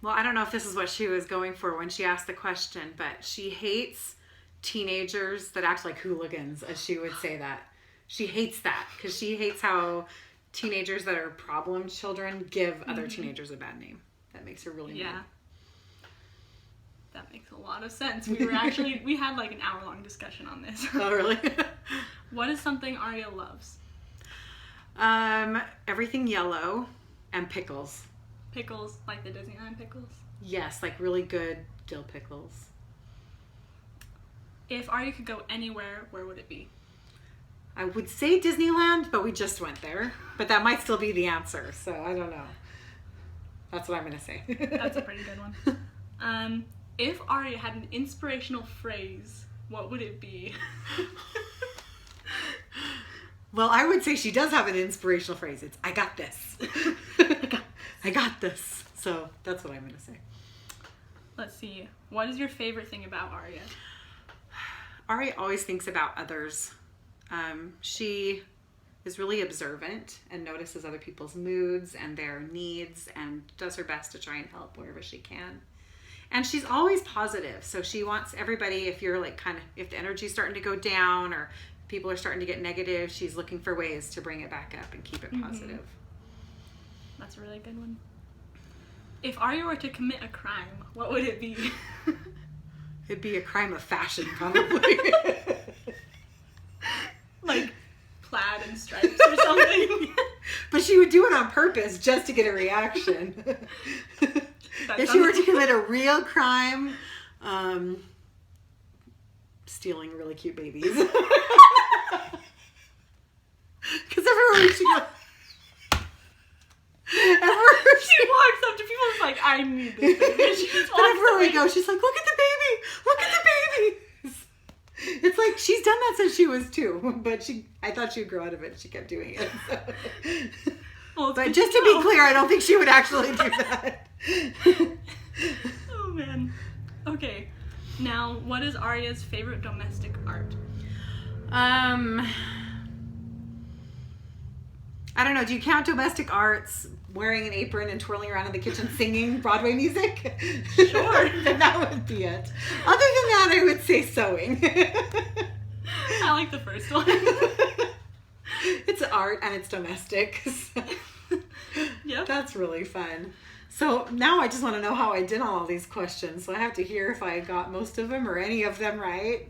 Well, I don't know if this is what she was going for when she asked the question, but she hates teenagers that act like hooligans, as she would say that. She hates that because she hates how teenagers that are problem children give other teenagers a bad name. That makes her really mad. That makes a lot of sense. We had like an hour-long discussion on this. Oh, really? What is something Aria loves? Everything yellow and pickles. Pickles, like the Disneyland pickles? Yes, like really good dill pickles. If Aria could go anywhere, where would it be? I would say Disneyland, but we just went there. But that might still be the answer, so I don't know. That's what I'm going to say. That's a pretty good one. If Aria had an inspirational phrase, what would it be? Well, I would say she does have an inspirational phrase. It's, I got this. I got this. So that's what I'm going to say. Let's see. What is your favorite thing about Aria? Aria always thinks about others. She is really observant and notices other people's moods and their needs and does her best to try and help wherever she can. And she's always positive. So she wants everybody, if you're like if the energy's starting to go down or people are starting to get negative, she's looking for ways to bring it back up and keep it positive. That's a really good one. If Aria were to commit a crime, what would it be? It'd be a crime of fashion, probably. Like plaid and stripes or something. But she would do it on purpose just to get a reaction. If she were to commit a real crime, stealing really cute babies. Because everywhere she goes, she walks up to people and is like, I need this baby. And she just but everywhere we go, she's like, look at the baby! Look at the baby! It's like, she's done that since she was 2, but I thought she'd grow out of it. She kept doing it. So. Well, but just to be clear, I don't think she would actually do that. Oh, man. Okay. Now, what is Aria's favorite domestic art? I don't know. Do you count domestic arts, wearing an apron and twirling around in the kitchen singing Broadway music? Sure. Then that would be it. Other than that, I would say sewing. I like the first one. It's art and it's domestic. So Yep. That's really fun. So now I just want to know how I did on all these questions. So I have to hear if I got most of them or any of them right.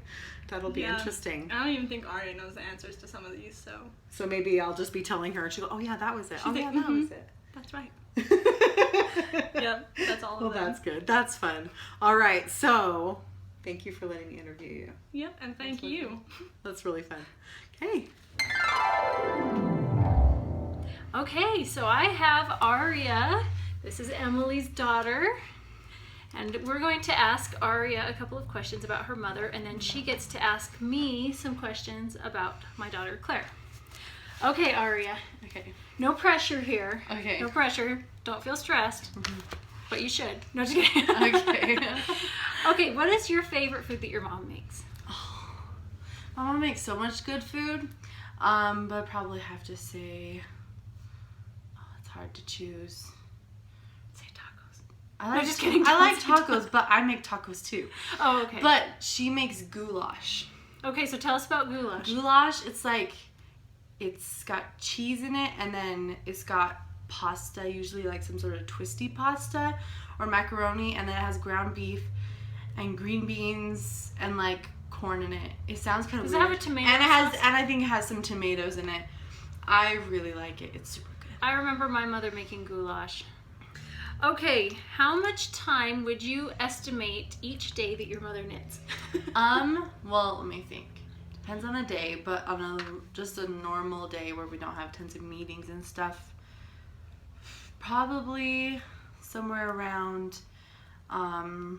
That'll be interesting. I don't even think Aria knows the answers to some of these, so. So maybe I'll just be telling her and she'll go, oh yeah, that was it. She's like, that was it. That's right. Yep, that's all of them. Well, that's good. That's fun. All right, so thank you for letting me interview you. Yep, and thank you. That's really fun. Okay. Okay, so I have Aria. This is Emily's daughter. And we're going to ask Aria a couple of questions about her mother, and then she gets to ask me some questions about my daughter, Claire. Okay, Aria. Okay. No pressure here. Okay. No pressure. Don't feel stressed. But you should. No, just kidding. Okay. Okay, what is your favorite food that your mom makes? Oh, my mom makes so much good food, but I'd probably have to say, it's hard to choose. Say tacos. I like, just kidding. I like tacos, but I make tacos too. Oh, okay. But she makes goulash. Okay, so tell us about goulash. Goulash, it's like, it's got cheese in it, and then it's got pasta, usually like some sort of twisty pasta or macaroni, and then it has ground beef and green beans and like corn in it. It sounds kind of weird. Does it have a tomato and sauce? and I think it has some tomatoes in it. I really like it. It's super good. I remember my mother making goulash. Okay, how much time would you estimate each day that your mother knits? Well, let me think. Depends on the day, but on just a normal day where we don't have tons of meetings and stuff, probably somewhere around, well,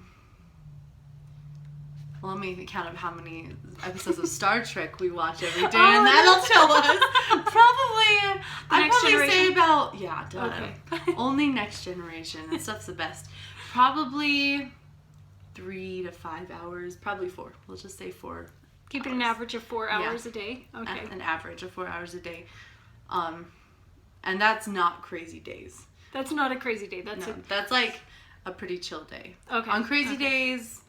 let me count up how many episodes of Star Trek we watch every day, and that'll tell us. Probably, I'd Next probably Generation? say about, yeah, duh. Okay. Only Next Generation. That stuff's the best. Probably 3 to 5 hours, probably 4. We'll just say 4. Keep it an average of 4 hours a day? Okay. An average of 4 hours a day. And that's not crazy days. That's not a crazy day. That's That's like a pretty chill day. Okay. On crazy days,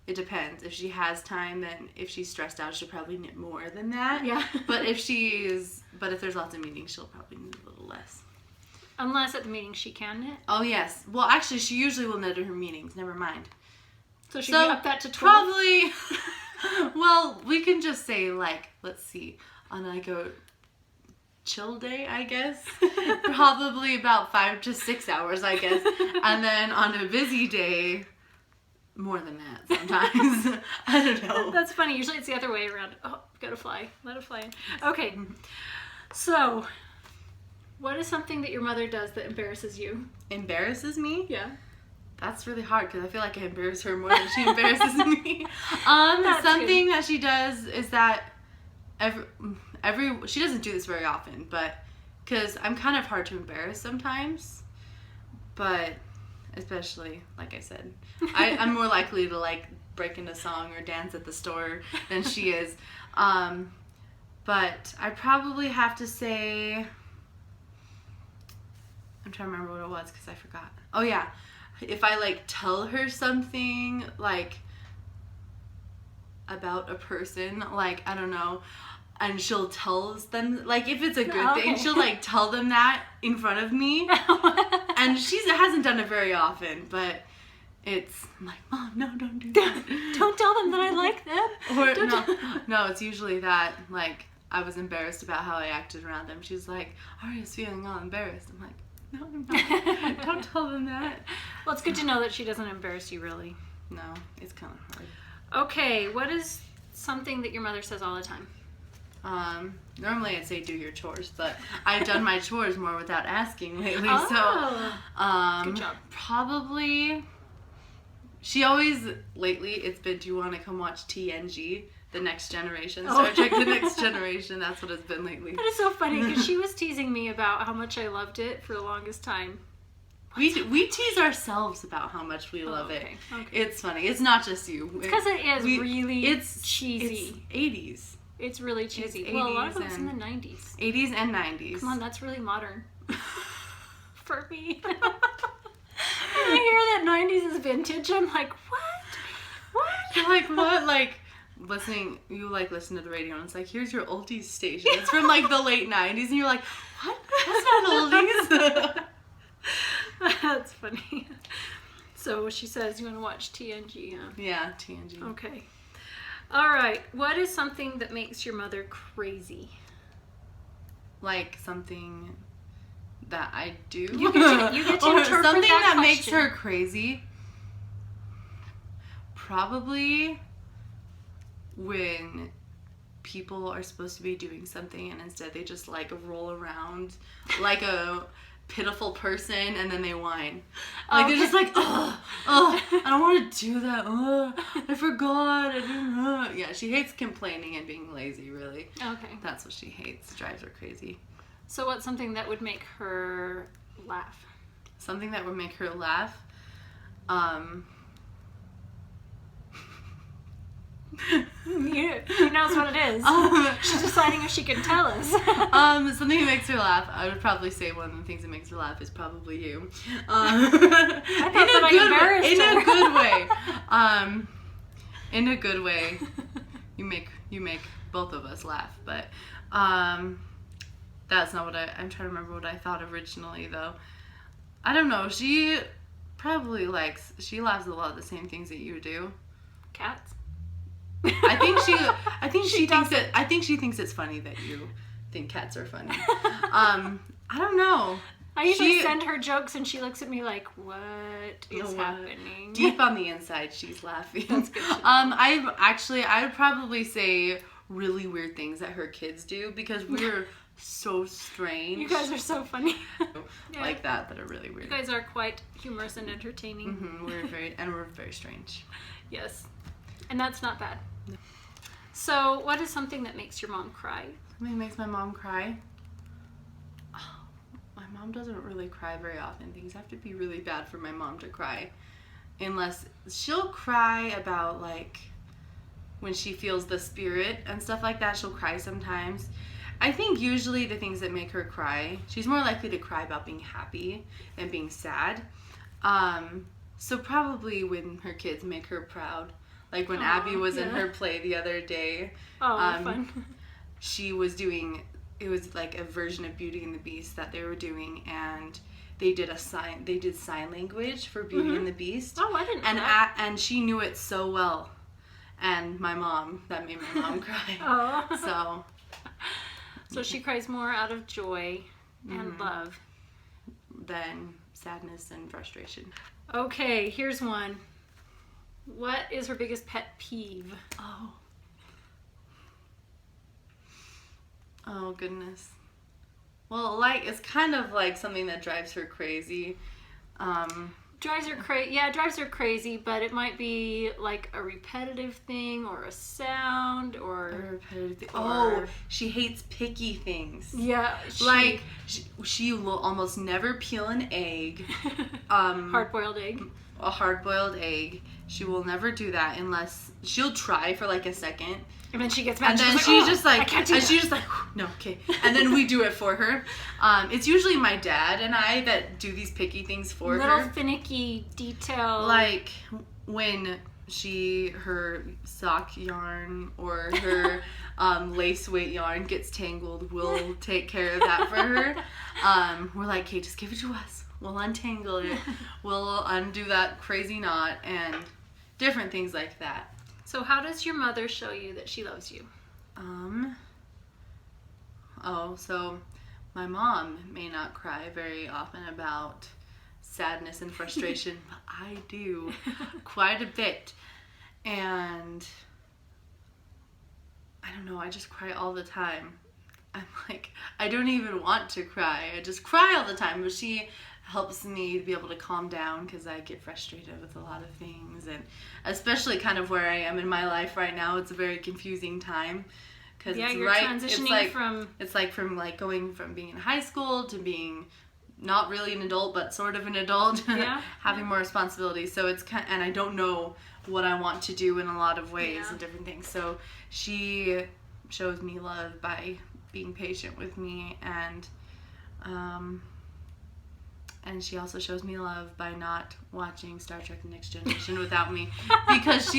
it depends. If she has time, then if she's stressed out, she'll probably knit more than that. Yeah. But if there's lots of meetings, she'll probably knit a little less. Unless at the meeting she can knit. Oh, yes. Well, actually, she usually will knit at her meetings. Never mind. So should we up that to 12? Probably, well, we can just say, like, let's see, on like a chill day, I guess, probably about 5 to 6 hours, I guess. And then on a busy day, more than that sometimes. I don't know. That's funny. Usually it's the other way around. Oh, gotta fly. Let it fly in. Okay. So, what is something that your mother does that embarrasses you? Embarrasses me? Yeah. That's really hard because I feel like I embarrass her more than she embarrasses me. Something that she does is that she doesn't do this very often, but because I'm kind of hard to embarrass sometimes, but especially, like I said, I'm more likely to like break into song or dance at the store than she is. But I probably have to say, I'm trying to remember what it was because I forgot. Oh yeah, if I like tell her something like about a person, like I don't know, and she'll tell them, like if it's a good thing, she'll like tell them that in front of me. And she hasn't done it very often, but I'm like, Mom, no, don't do that. Don't tell them that I like them. Or no, it's usually that, like, I was embarrassed about how I acted around them. She's like, Aria's feeling all embarrassed. I'm like, no, I'm not. Don't tell them that. Well, it's good to know that she doesn't embarrass you, really. No, it's kind of hard. Okay, what is something that your mother says all the time? Normally I'd say do your chores, but I've done my chores more without asking lately, Good job. Probably, she always, lately, it's been, do you want to come watch TNG, The Next Generation, Star Trek The Next Generation, that's what it's been lately. That is so funny, because she was teasing me about how much I loved it for the longest time. We tease ourselves about how much we love it. Okay. It's funny. It's not just you. It's because it is it's cheesy. It's 80s. It's really cheesy. It's Well, a lot of 80s it's in the 90s. 80s and 90s. Come on, that's really modern. For me. When I hear that 90s is vintage, I'm like, what? You're like, what? Like, you listen to the radio and it's like, here's your oldies station. It's from like the late 90s and you're like, what? That's not oldies. That's funny. So she says you want to watch TNG, huh? Yeah, TNG. Okay. All right. What is something that makes your mother crazy? Like something that I do? You get to or interpret something that that makes question. her crazy? Probably when people are supposed to be doing something and instead they just like roll around like a pitiful person and then they whine. Like they're just like, I don't want to do that. I forgot. I didn't. Yeah, she hates complaining and being lazy, really. Okay. That's what she hates. Drives her crazy. So what's something that would make her laugh? Something that would make her laugh? Who knows what it is? She's deciding if she can tell us. Something that makes her laugh. I would probably say one of the things that makes her laugh is probably you. In a good way. You make both of us laugh, but that's not what I'm trying to remember what I thought originally though. I don't know. She probably laughs at a lot of the same things that you do. Cats. I think she thinks it's funny that you think cats are funny. I don't know. I usually send her jokes and she looks at me like, what is happening? Deep on the inside, she's laughing. That's good. I would probably say really weird things that her kids do because we're so strange. You guys are so funny. Like that are really weird. You guys are quite humorous and entertaining. Mm-hmm. We're very strange. Yes. And that's not bad. No. So, what is something that makes your mom cry? Something that makes my mom cry? Oh, my mom doesn't really cry very often. Things have to be really bad for my mom to cry. Unless she'll cry about, like, when she feels the spirit and stuff like that. She'll cry sometimes. I think usually the things that make her cry, she's more likely to cry about being happy than being sad. So probably when her kids make her proud. Like when Abby was in her play the other day. Fun. She was doing, it was like a version of Beauty and the Beast that they were doing, and they did sign language for Beauty and the Beast. Oh, I didn't know that. And she knew it so well. And that made my mom cry. Oh. So she cries more out of joy and love than sadness and frustration. Okay, here's one. What is her biggest pet peeve? Oh goodness. Well, like, it's kind of like something that drives her crazy. Drives her crazy, but it might be like a repetitive thing or a sound or she hates picky things. Yeah, she will almost never peel an egg. hard-boiled egg. A hard-boiled egg. She will never do that unless she'll try for like a second. And then she gets mad. And then I can't do that. She's just like, no, okay. And then we do it for her. It's usually my dad and I that do these picky things for her. Little finicky detail. Like when her sock yarn or her lace weight yarn gets tangled, we'll take care of that for her. We're like, okay, just give it to us. We'll untangle it. We'll undo that crazy knot and different things like that. So how does your mother show you that she loves you? So my mom may not cry very often about sadness and frustration, but I do quite a bit. And I don't know, I just cry all the time. I'm like, I don't even want to cry. I just cry all the time, but she helps me to be able to calm down because I get frustrated with a lot of things, and especially kind of where I am in my life right now, it's a very confusing time. Cause you're transitioning from... It's like from like going from being in high school to being not really an adult, but sort of an adult, having more responsibilities. So it's and I don't know what I want to do in a lot of ways and different things. So she shows me love by being patient with me, and she also shows me love by not watching Star Trek The Next Generation without me. Because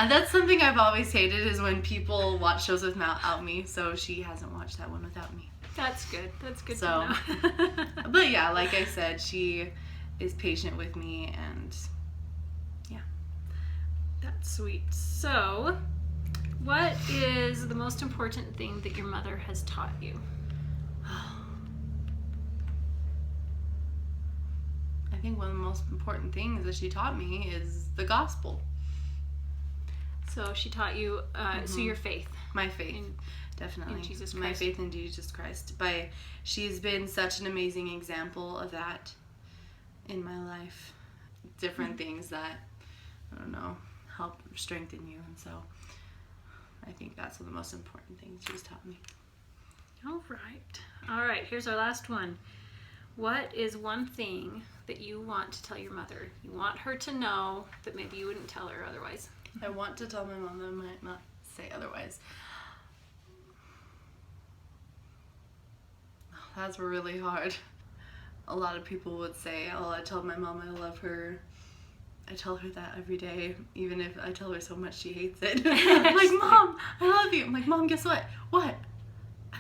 that's something I've always hated, is when people watch shows without me. So she hasn't watched that one without me. That's good. That's good to know. But yeah, like I said, she is patient with me, and yeah. That's sweet. So, what is the most important thing that your mother has taught you? I think one of the most important things that she taught me is the gospel. So she taught you, so your faith. My faith, definitely. In Jesus Christ. My faith in Jesus Christ. She's been such an amazing example of that in my life. Different things that, I don't know, help strengthen you. And so I think that's one of the most important things she's taught me. All right, here's our last one. What is one thing that you want to tell your mother? You want her to know that maybe you wouldn't tell her otherwise. I want to tell my mom that I might not say otherwise. Oh, that's really hard. A lot of people would say, I tell my mom I love her. I tell her that every day, even if I tell her so much she hates it. I'm like, Mom, I love you. I'm like, Mom, guess what? What?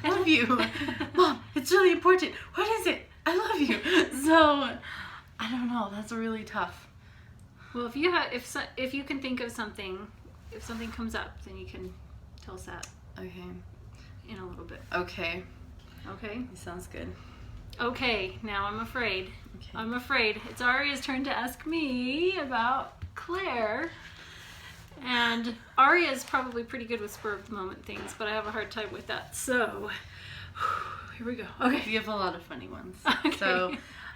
I love you. Mom, it's really important. What is it? I love you. So, I don't know. That's really tough. Well, if you can think of something, if something comes up, then you can tell us that. Okay. In a little bit. Okay. Okay. Sounds good. Okay. Now I'm afraid. Okay. I'm afraid it's Aria's turn to ask me about Claire. And Aria is probably pretty good with spur of the moment things, but I have a hard time with that. So, here we go. Okay. You have a lot of funny ones.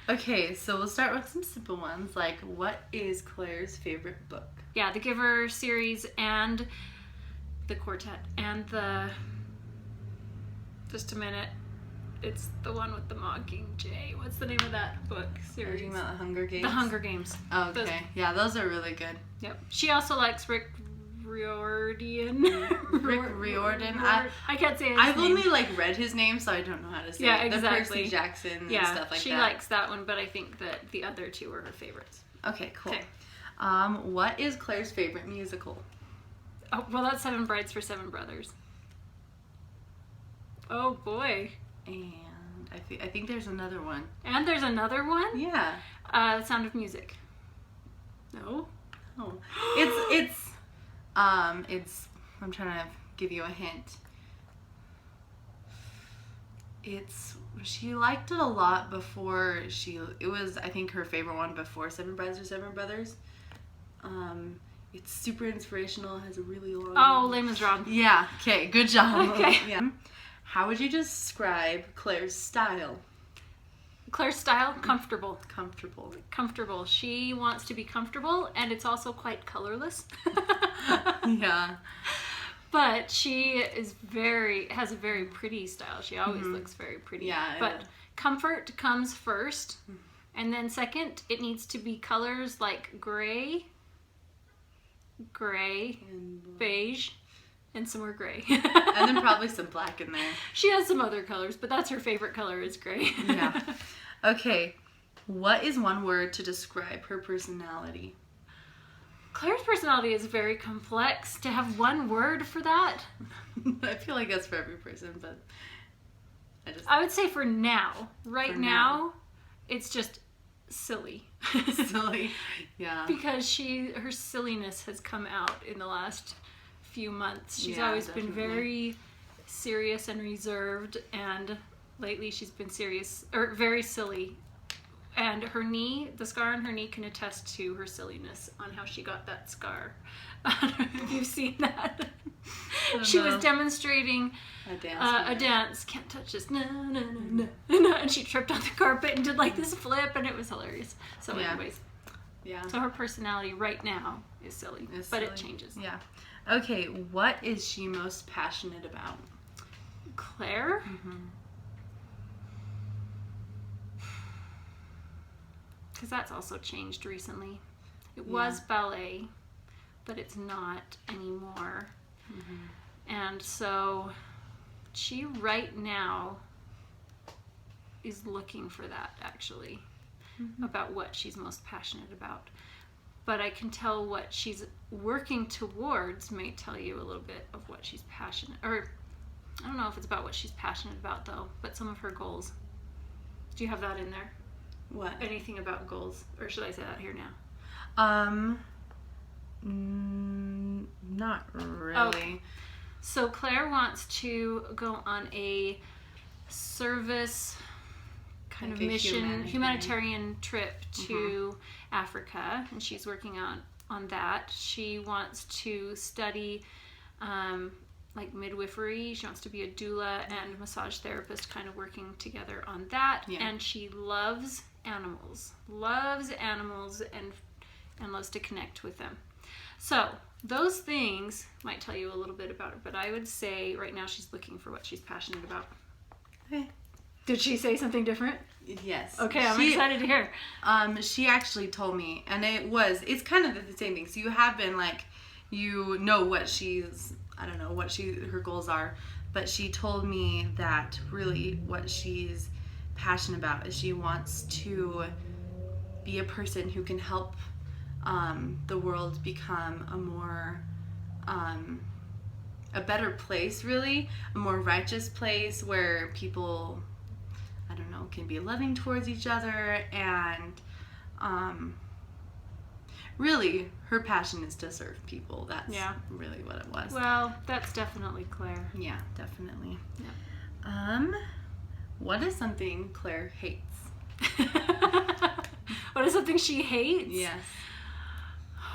Okay. So we'll start with some simple ones, like what is Claire's favorite book? Yeah, the Giver series and the Quartet and just a minute. It's the one with the Mockingjay. What's the name of that book series? Are you talking about The Hunger Games? The Hunger Games. Oh, okay. Yeah, those are really good. Yep. She also likes Rick Riordan. Rick Riordan. I can't say his name. I've only read his name, so I don't know how to say it. Exactly. The Percy Jackson and stuff like that. She likes that one, but I think that the other two are her favorites. Okay, cool. Okay. What is Claire's favorite musical? Oh, well, that's Seven Brides for Seven Brothers. Oh, boy. And I think there's another one. And there's another one? Yeah. Sound of Music. No? Oh. It's I'm trying to give you a hint. She liked it a lot before it was, I think, her favorite one before Seven Brides or Seven Brothers. It's super inspirational, has a really long... Oh, Les Miserables. Yeah, okay, good job. Okay. Yeah. How would you describe Claire's style? Claire's style? Comfortable. Comfortable. Comfortable. She wants to be comfortable, and it's also quite colorless. Yeah. But she has a very pretty style. She always looks very pretty. Yeah. But comfort comes first. And then second, it needs to be colors like gray, And beige, and some more gray. and then probably some black in there. She has some other colors, but that's her favorite color is gray. Yeah. Okay. What is one word to describe her personality? Claire's personality is very complex. To have one word for that, I feel like that's for every person, but I would say for now. Right For now, now. it's just silly. silly. Yeah. Because her silliness has come out in the last few months. She's Yeah, always been definitely. very serious and reserved, and lately she's been very silly. And her knee, the scar on her knee, can attest to her silliness on how she got that scar. I don't know if you've seen that. She was demonstrating A a dance. Can't touch this. No, no, no, no. And she tripped on the carpet and did like this flip, and it was hilarious. So Yeah. anyways, Yeah. so her personality right now is silly, It's but it silly. changes. Yeah. Okay, what is she most passionate about? Claire? Because that's also changed recently. It was ballet, but it's not anymore. And so she right now is looking for that, actually, about what she's most passionate about. But I can tell what she's working towards may tell you a little bit of what she's passionate, or I don't know if it's about what she's passionate about though, but some of her goals. Do you have that in there? What? Anything about goals? Or should I say that here now? Not really. Okay. So Claire wants to go on a service kind Like of a mission, humanitarian trip to Africa, and she's working on that. She wants to study like midwifery. She wants to be a doula and massage therapist, kind of working together on that. Yeah. And she loves animals and loves to connect with them. So those things might tell you a little bit about her, but I would say right now she's looking for what she's passionate about. Okay. Did she say something different? Yes. Okay, I'm excited to hear. She actually told me, and it's kind of the same thing. So you have been like, you know what I don't know what her goals are, but she told me that really what she's passionate about is she wants to be a person who can help the world become a more a better place, really, a more righteous place where people, I don't know, can be loving towards each other, and really her passion is to serve people. That's really what it was. Well, that's definitely Claire. Yeah, definitely. Yeah. What is something Claire hates? What is something she hates? Yes.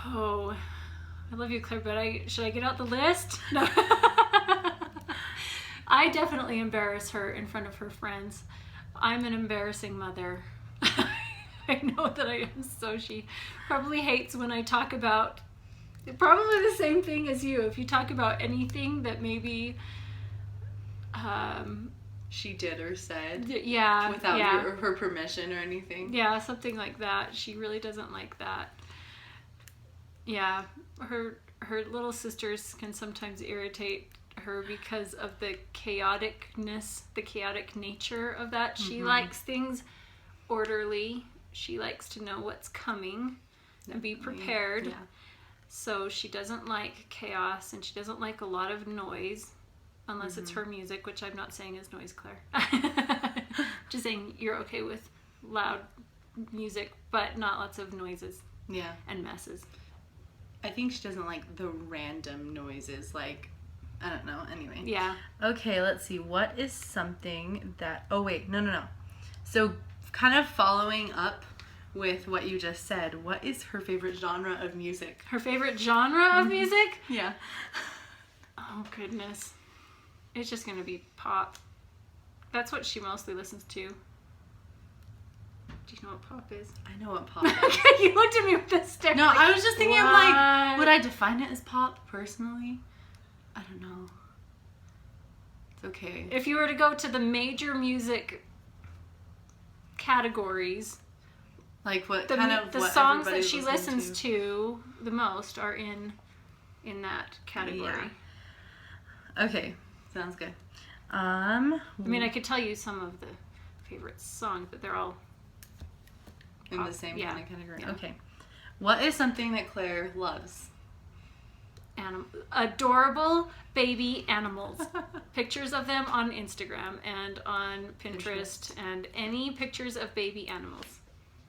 Oh, I love you, Claire, but should I get out the list? No. I definitely embarrass her in front of her friends. I'm an embarrassing mother. I know that I am, so she probably hates when I talk about probably the same thing as you. If you talk about anything that maybe she did or said without her permission or anything. Yeah, something like that. She really doesn't like that. Yeah, her little sisters can sometimes irritate her because of the chaotic nature of that. She likes things orderly. She likes to know what's coming and be prepared. Yeah. So she doesn't like chaos, and she doesn't like a lot of noise unless it's her music, which I'm not saying is noise, Claire. Just saying you're okay with loud music, but not lots of noises Yeah. and messes. I think she doesn't like the random noises, like, I don't know, anyway. Yeah. Okay, let's see. What is something that... Oh, wait. No. So, kind of following up with what you just said, what is her favorite genre of music? Her favorite genre of music? Yeah. Oh, goodness. It's just going to be pop. That's what she mostly listens to. Do you know what pop is? I know what pop is. Okay, you looked at me with this stare. No, I was just thinking of, like, What? would I define it as pop, personally? I don't know. It's okay. If you were to go to the major music categories, Like, what the, kind of the what songs that everybody's she listening listens to the most are in that category. Yeah. Okay, sounds good. I mean, I could tell you some of the favorite songs, but they're all in pop. the same Yeah. kind of category. Yeah. Okay. What is something that Claire loves? Adorable baby animals. Pictures of them on Instagram and on Pinterest and any pictures of baby animals.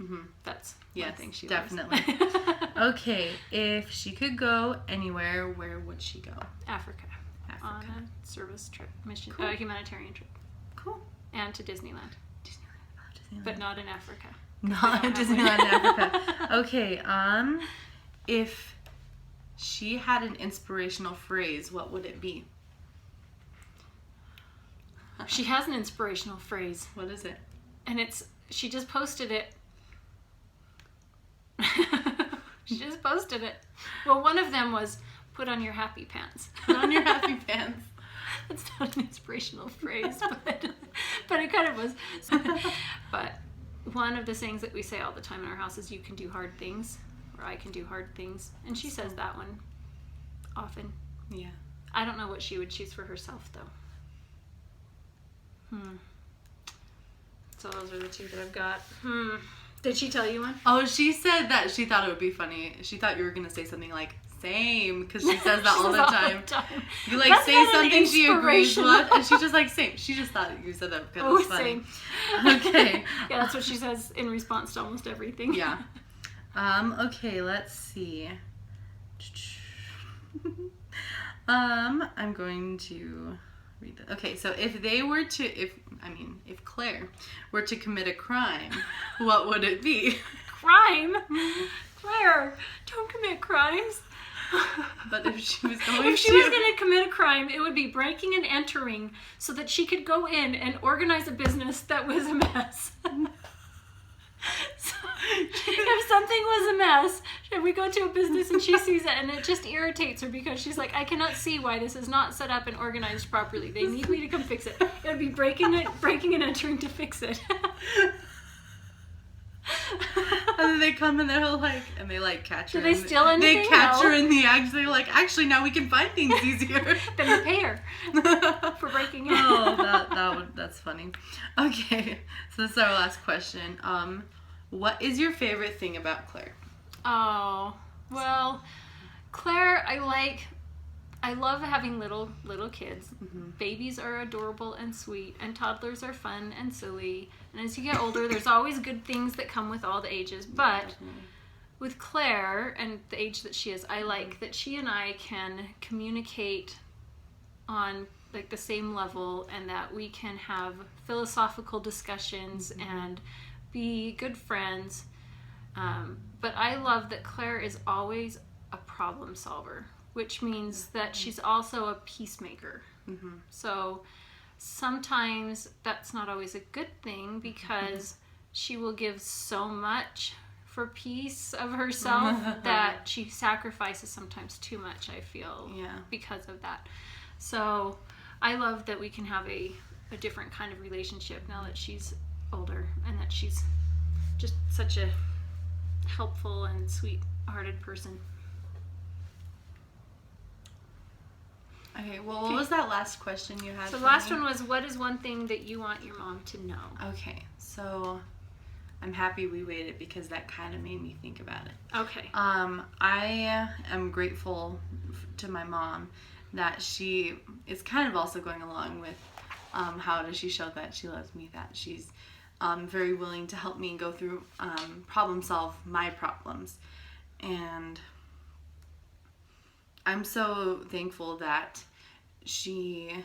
Mm-hmm. That's Yes, one thing she definitely. loves. Okay, if she could go anywhere, where would she go? Africa. On Africa. a service trip, mission, Cool. Humanitarian trip, Cool. and to Disneyland, Disneyland. I love Disneyland. but not in Africa. Not don't have Disneyland in Africa. Okay, if she had an inspirational phrase, what would it be? She has an inspirational phrase, What is it? and she just posted it. She just posted it. Well, one of them was, "Put on your happy pants." Put on your happy pants. That's not an inspirational phrase, but it kind of was. But one of the sayings that we say all the time in our house is, "You can do hard things," or "I can do hard things," and she says that one often. Yeah. I don't know what she would choose for herself, though. So those are the two that I've got. Did she tell you one? Oh, she said that she thought it would be funny. She thought you were going to say something like, same, because she says that She all says the time. You, like, That's say not an something she agrees with, inspirational- and she's just like, same. She just thought you said that because Oh, it's funny. same. Okay. Yeah, that's what she says in response to almost everything. Yeah. Okay, let's see. I'm going to read that. Okay, so if Claire were to commit a crime, what would it be? Crime? Claire, don't commit crimes. But if she was going If she was going to commit a crime, it would be breaking and entering so that she could go in and organize a business that was a mess. So, if something was a mess, and we go to a business and she sees it and it just irritates her because she's like, I cannot see why this is not set up and organized properly. They need me to come fix it. It would be breaking and entering to fix it. And then they come and they're like, and they like catch her. Do they in steal anything? They catch No. her in the act. They're like, actually, now we can find things easier. Then we pay her for breaking in. Oh, that's funny. Okay, so this is our last question. What is your favorite thing about Claire? Oh, well, Claire, I love having little kids. Mm-hmm. Babies are adorable and sweet, and toddlers are fun and silly. And as you get older, there's always good things that come with all the ages. But with Claire and the age that she is, I like that she and I can communicate on like the same level, and that we can have philosophical discussions and be good friends. But I love that Claire is always a problem solver, which means that she's also a peacemaker. Mm-hmm. So sometimes that's not always a good thing, because she will give so much for peace of herself that she sacrifices sometimes too much, I feel, because of that. So I love that we can have a different kind of relationship now that she's older, and that she's just such a helpful and sweet-hearted person. Okay, well, what was that last question you had? So the for last me? one was, what is one thing that you want your mom to know? Okay, so I'm happy we waited because that kind of made me think about it. Okay. I am grateful to my mom that she is kind of also going along with how does she show that she loves me, that she's very willing to help me go through, problem solve my problems. And I'm so thankful that she's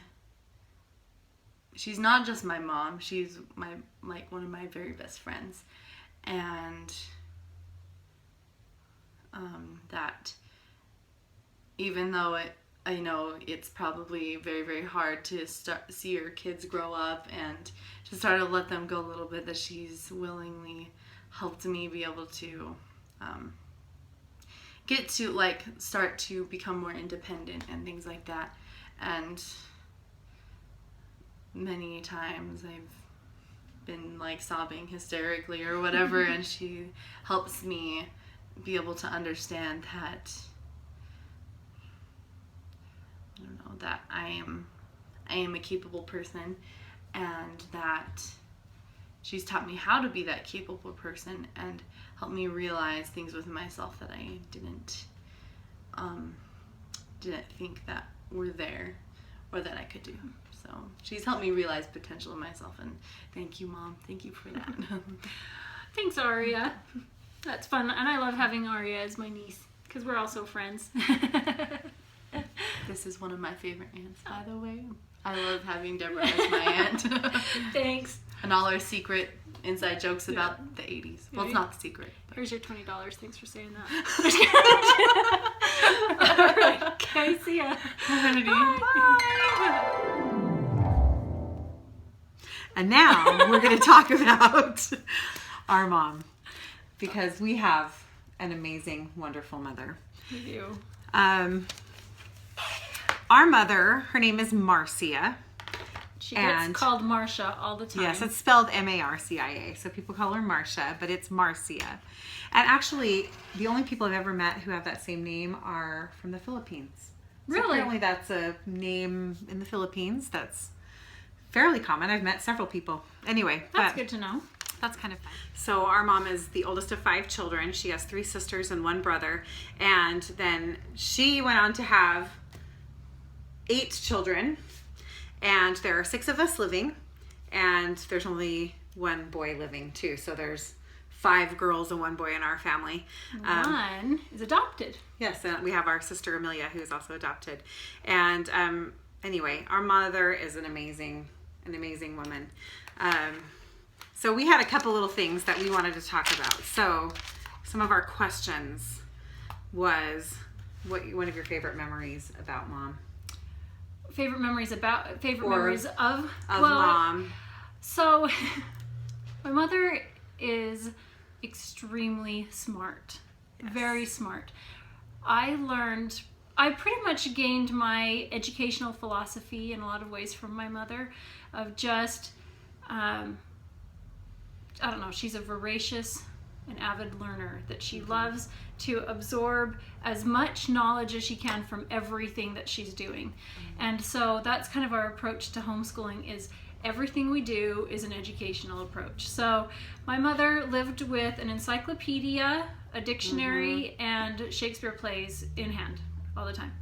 not just my mom, she's one of my very best friends. And that even though I know it's probably very, very hard to see your kids grow up and to start to let them go a little bit, that she's willingly helped me be able to get to start to become more independent and things like that. And many times I've been sobbing hysterically or whatever, and she helps me be able to understand that, I don't know, that I am a capable person, and that she's taught me how to be that capable person and helped me realize things within myself that I didn't think that were there or that I could do. So she's helped me realize potential in myself, and thank you, Mom. Thank you for that. Thanks, Aria. That's fun, and I love having Aria as my niece because we're also friends. This is one of my favorite aunts, by the way. I love having Deborah as my aunt. Thanks. And all our secret inside jokes about the 80s. Well, it's not the secret. But. Here's your $20. Thanks for saying that. All right. Okay, see ya. And now we're going to talk about our mom, because we have an amazing, wonderful mother. We do. Our mother, her name is Marcia. She gets called Marcia all the time. Yes, it's spelled Marcia, so people call her Marcia, but it's Marcia. And actually, the only people I've ever met who have that same name are from the Philippines. Really? So apparently that's a name in the Philippines that's fairly common. I've met several people. Anyway. That's good to know. That's kind of fun. So our mom is the oldest of 5 children. She has 3 sisters and 1 brother. And then she went on to have 8 children. And there are 6 of us living. And there's only 1 boy living too. So there's 5 girls and 1 boy in our family. One is adopted. Yes, and we have our sister Amelia, who is also adopted. And anyway, our mother is an amazing woman. So we had a couple little things that we wanted to talk about. So some of our questions was, what one of your favorite memories about Mom? Favorite memories of Mom. So my mother is extremely smart. Yes. Very smart. I pretty much gained my educational philosophy in a lot of ways from my mother, of just, I don't know, she's a voracious and avid learner, that she loves to absorb as much knowledge as she can from everything that she's doing. And so that's kind of our approach to homeschooling, is everything we do is an educational approach. So my mother lived with an encyclopedia, a dictionary, and Shakespeare plays in hand all the time.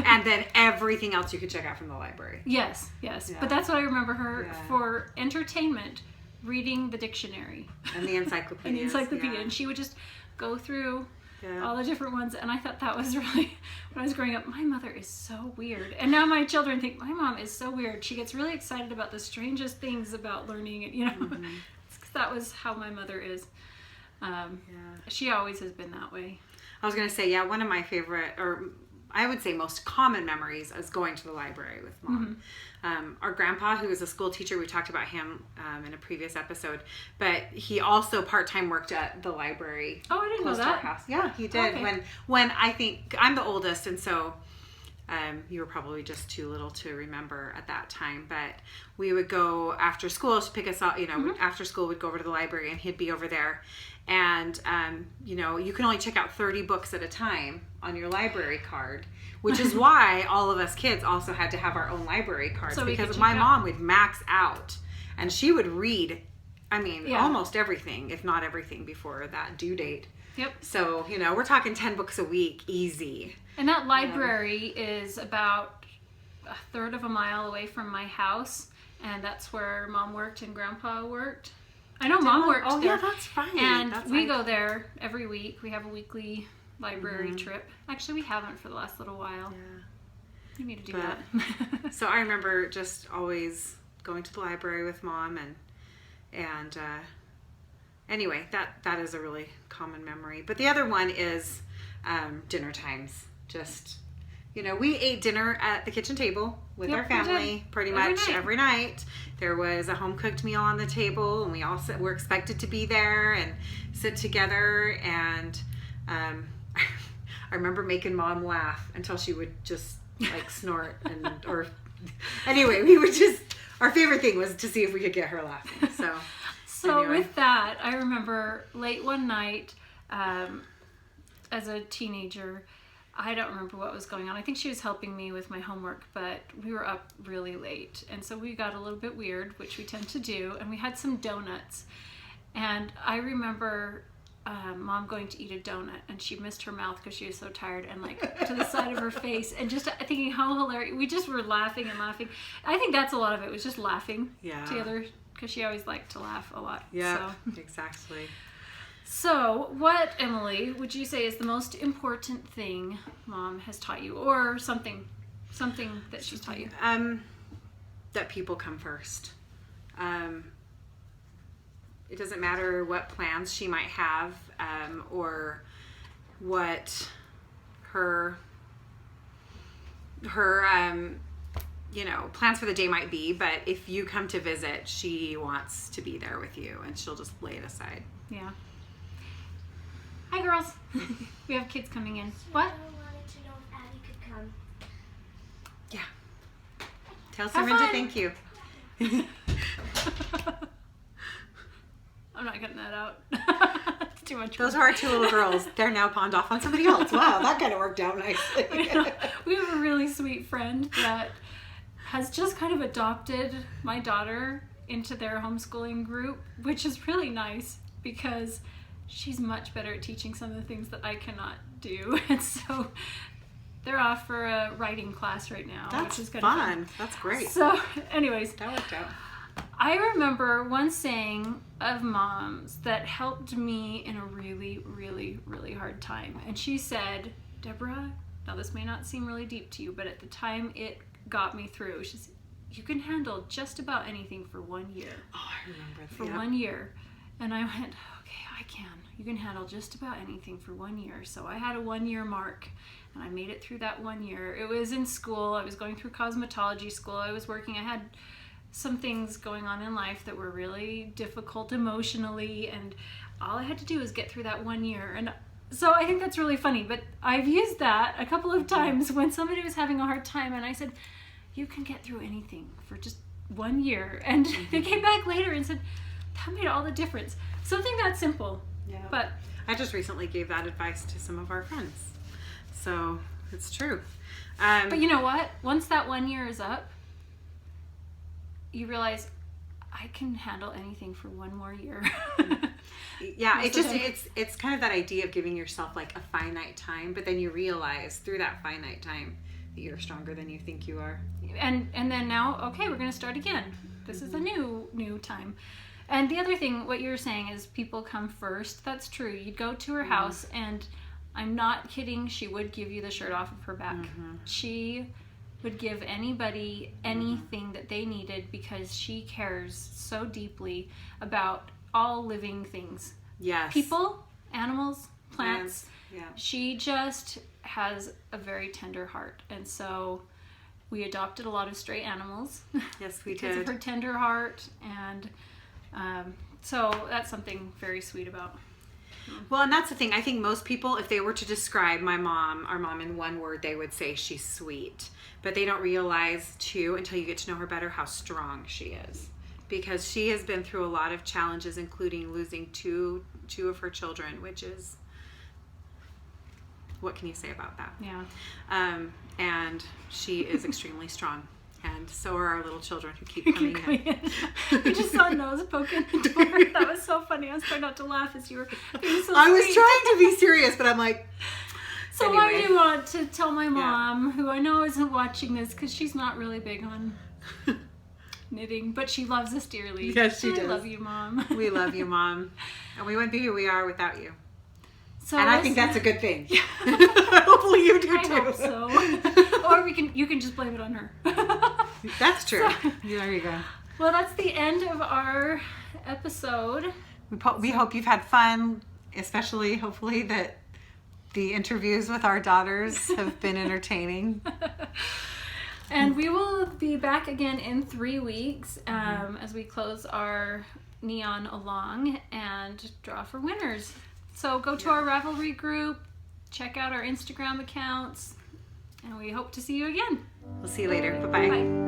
And then everything else you could check out from the library. Yes. Yeah. But that's what I remember her for entertainment, reading the dictionary. And the encyclopedia. And she would just go through all the different ones. And I thought that was really, when I was growing up, my mother is so weird. And now my children think, my mom is so weird. She gets really excited about the strangest things about learning. And, that was how my mother is. She always has been that way. I was going to say, one of my favorite, or I would say most common memories, is going to the library with Mom. Our grandpa, who was a school teacher, we talked about him in a previous episode, but he also part-time worked at the library. Oh, I didn't know that. House. Yeah, he did. Okay. When I think, I'm the oldest, and so you were probably just too little to remember at that time, but we would go after school to pick us up, after school we'd go over to the library, and he'd be over there. And, you can only check out 30 books at a time on your library card, which is why all of us kids also had to have our own library cards, because my mom would max out, and she would read, almost everything, if not everything, before that due date. Yep. So, we're talking 10 books a week, easy. And that library is about a third of a mile away from my house. and that's where Mom worked and Grandpa worked. I know Mom worked Oh, there. yeah, that's right. And That's we right. go there every week. We have a weekly library trip. Actually, we haven't for the last little while. Yeah. We need to do But- that. So I remember just always going to the library with Mom, and anyway, that is a really common memory. But the other one is dinner times. Just, we ate dinner at the kitchen table with Yep, our we did. family pretty Every much night. every night. There was a home cooked meal on the table, and we all were expected to be there and sit together. And I remember making Mom laugh until she would just like snort or anyway, we would just, our favorite thing was to see if we could get her laughing. So anyway. With that, I remember late one night, as a teenager, I don't remember what was going on. I think she was helping me with my homework, but we were up really late. And so we got a little bit weird, which we tend to do. And we had some donuts. And I remember Mom going to eat a donut, and she missed her mouth because she was so tired, and like to the side of her face, and just thinking how hilarious. We just were laughing and laughing. I think that's a lot of it, was just laughing together, because she always liked to laugh a lot. Yeah, exactly. So, what, Emily, would you say is the most important thing Mom has taught you, or something that she's taught you? That people come first. It doesn't matter what plans she might have, or what her plans for the day might be, but if you come to visit, she wants to be there with you, and she'll just lay it aside. Yeah. Hi, girls. We have kids coming in. What? I wanted to know if Abby could come. Yeah. Tell Have Sarinda fun. thank you. I'm not getting that out. It's too much Those work. are our two little girls. They're now pawned off on somebody else. Wow, that kind of worked out nicely. We have a really sweet friend that has just kind of adopted my daughter into their homeschooling group, which is really nice because she's much better at teaching some of the things that I cannot do. And so they're off for a writing class right now, That's which is kind of fun. That's great. So anyways, That worked out. I remember one saying of Mom's that helped me in a really, really, really hard time. And she said, Deborah, now this may not seem really deep to you, but at the time it got me through. She said, you can handle just about anything for 1 year. Oh, I remember that. For 1 year. And I went, okay, I can. You can handle just about anything for 1 year. So I had a 1 year mark, and I made it through that 1 year. It was in school. I was going through cosmetology school. I was working. I had some things going on in life that were really difficult emotionally, and all I had to do was get through that 1 year. And so I think that's really funny, but I've used that a couple of times when somebody was having a hard time, and I said, you can get through anything for just 1 year. And they came back later and said, that made all the difference. Something that simple. Yeah. But I just recently gave that advice to some of our friends. So it's true. but you know what? Once that 1 year is up, you realize I can handle anything for one more year. Yeah, Most of the time. it's kind of that idea of giving yourself like a finite time, but then you realize through that finite time that you're stronger than you think you are. and then now, okay, we're going to start again. This is a new time. And the other thing, what you were saying is people come first. That's true. You'd go to her house, and I'm not kidding, she would give you the shirt off of her back. She would give anybody anything that they needed because she cares so deeply about all living things. Yes. People, animals, plants. Yeah. She just has a very tender heart. And so we adopted a lot of stray animals Yes, we because did. of her tender heart. And so that's something very sweet about. Well, and that's the thing. I think most people, if they were to describe our mom in one word, they would say she's sweet. But they don't realize, too, until you get to know her better, how strong she is. Because she has been through a lot of challenges, including losing two of her children, which is, what can you say about that? Yeah. And she is extremely strong. And so are our little children who keep coming in. We just saw a nose poking the door. That was so funny. I was trying not to laugh as you were being so I was sweet. trying to be serious, but I'm like, So anyway. why do you want to tell my mom, who I know isn't watching this because she's not really big on knitting, but she loves us dearly. Yes, she I does. love you, Mom. We love you, Mom. And we wouldn't be who we are without you. So And I think that's a good thing. Hopefully you do I too. hope so. Or you can just blame it on her. That's true. There you go. Well, that's the end of our episode. We hope you've had fun, especially hopefully that the interviews with our daughters have been entertaining. And we will be back again in 3 weeks as we close our Neon Along and draw for winners. So go to our Ravelry group, check out our Instagram accounts, and we hope to see you again. We'll see you later. Bye-bye. Bye.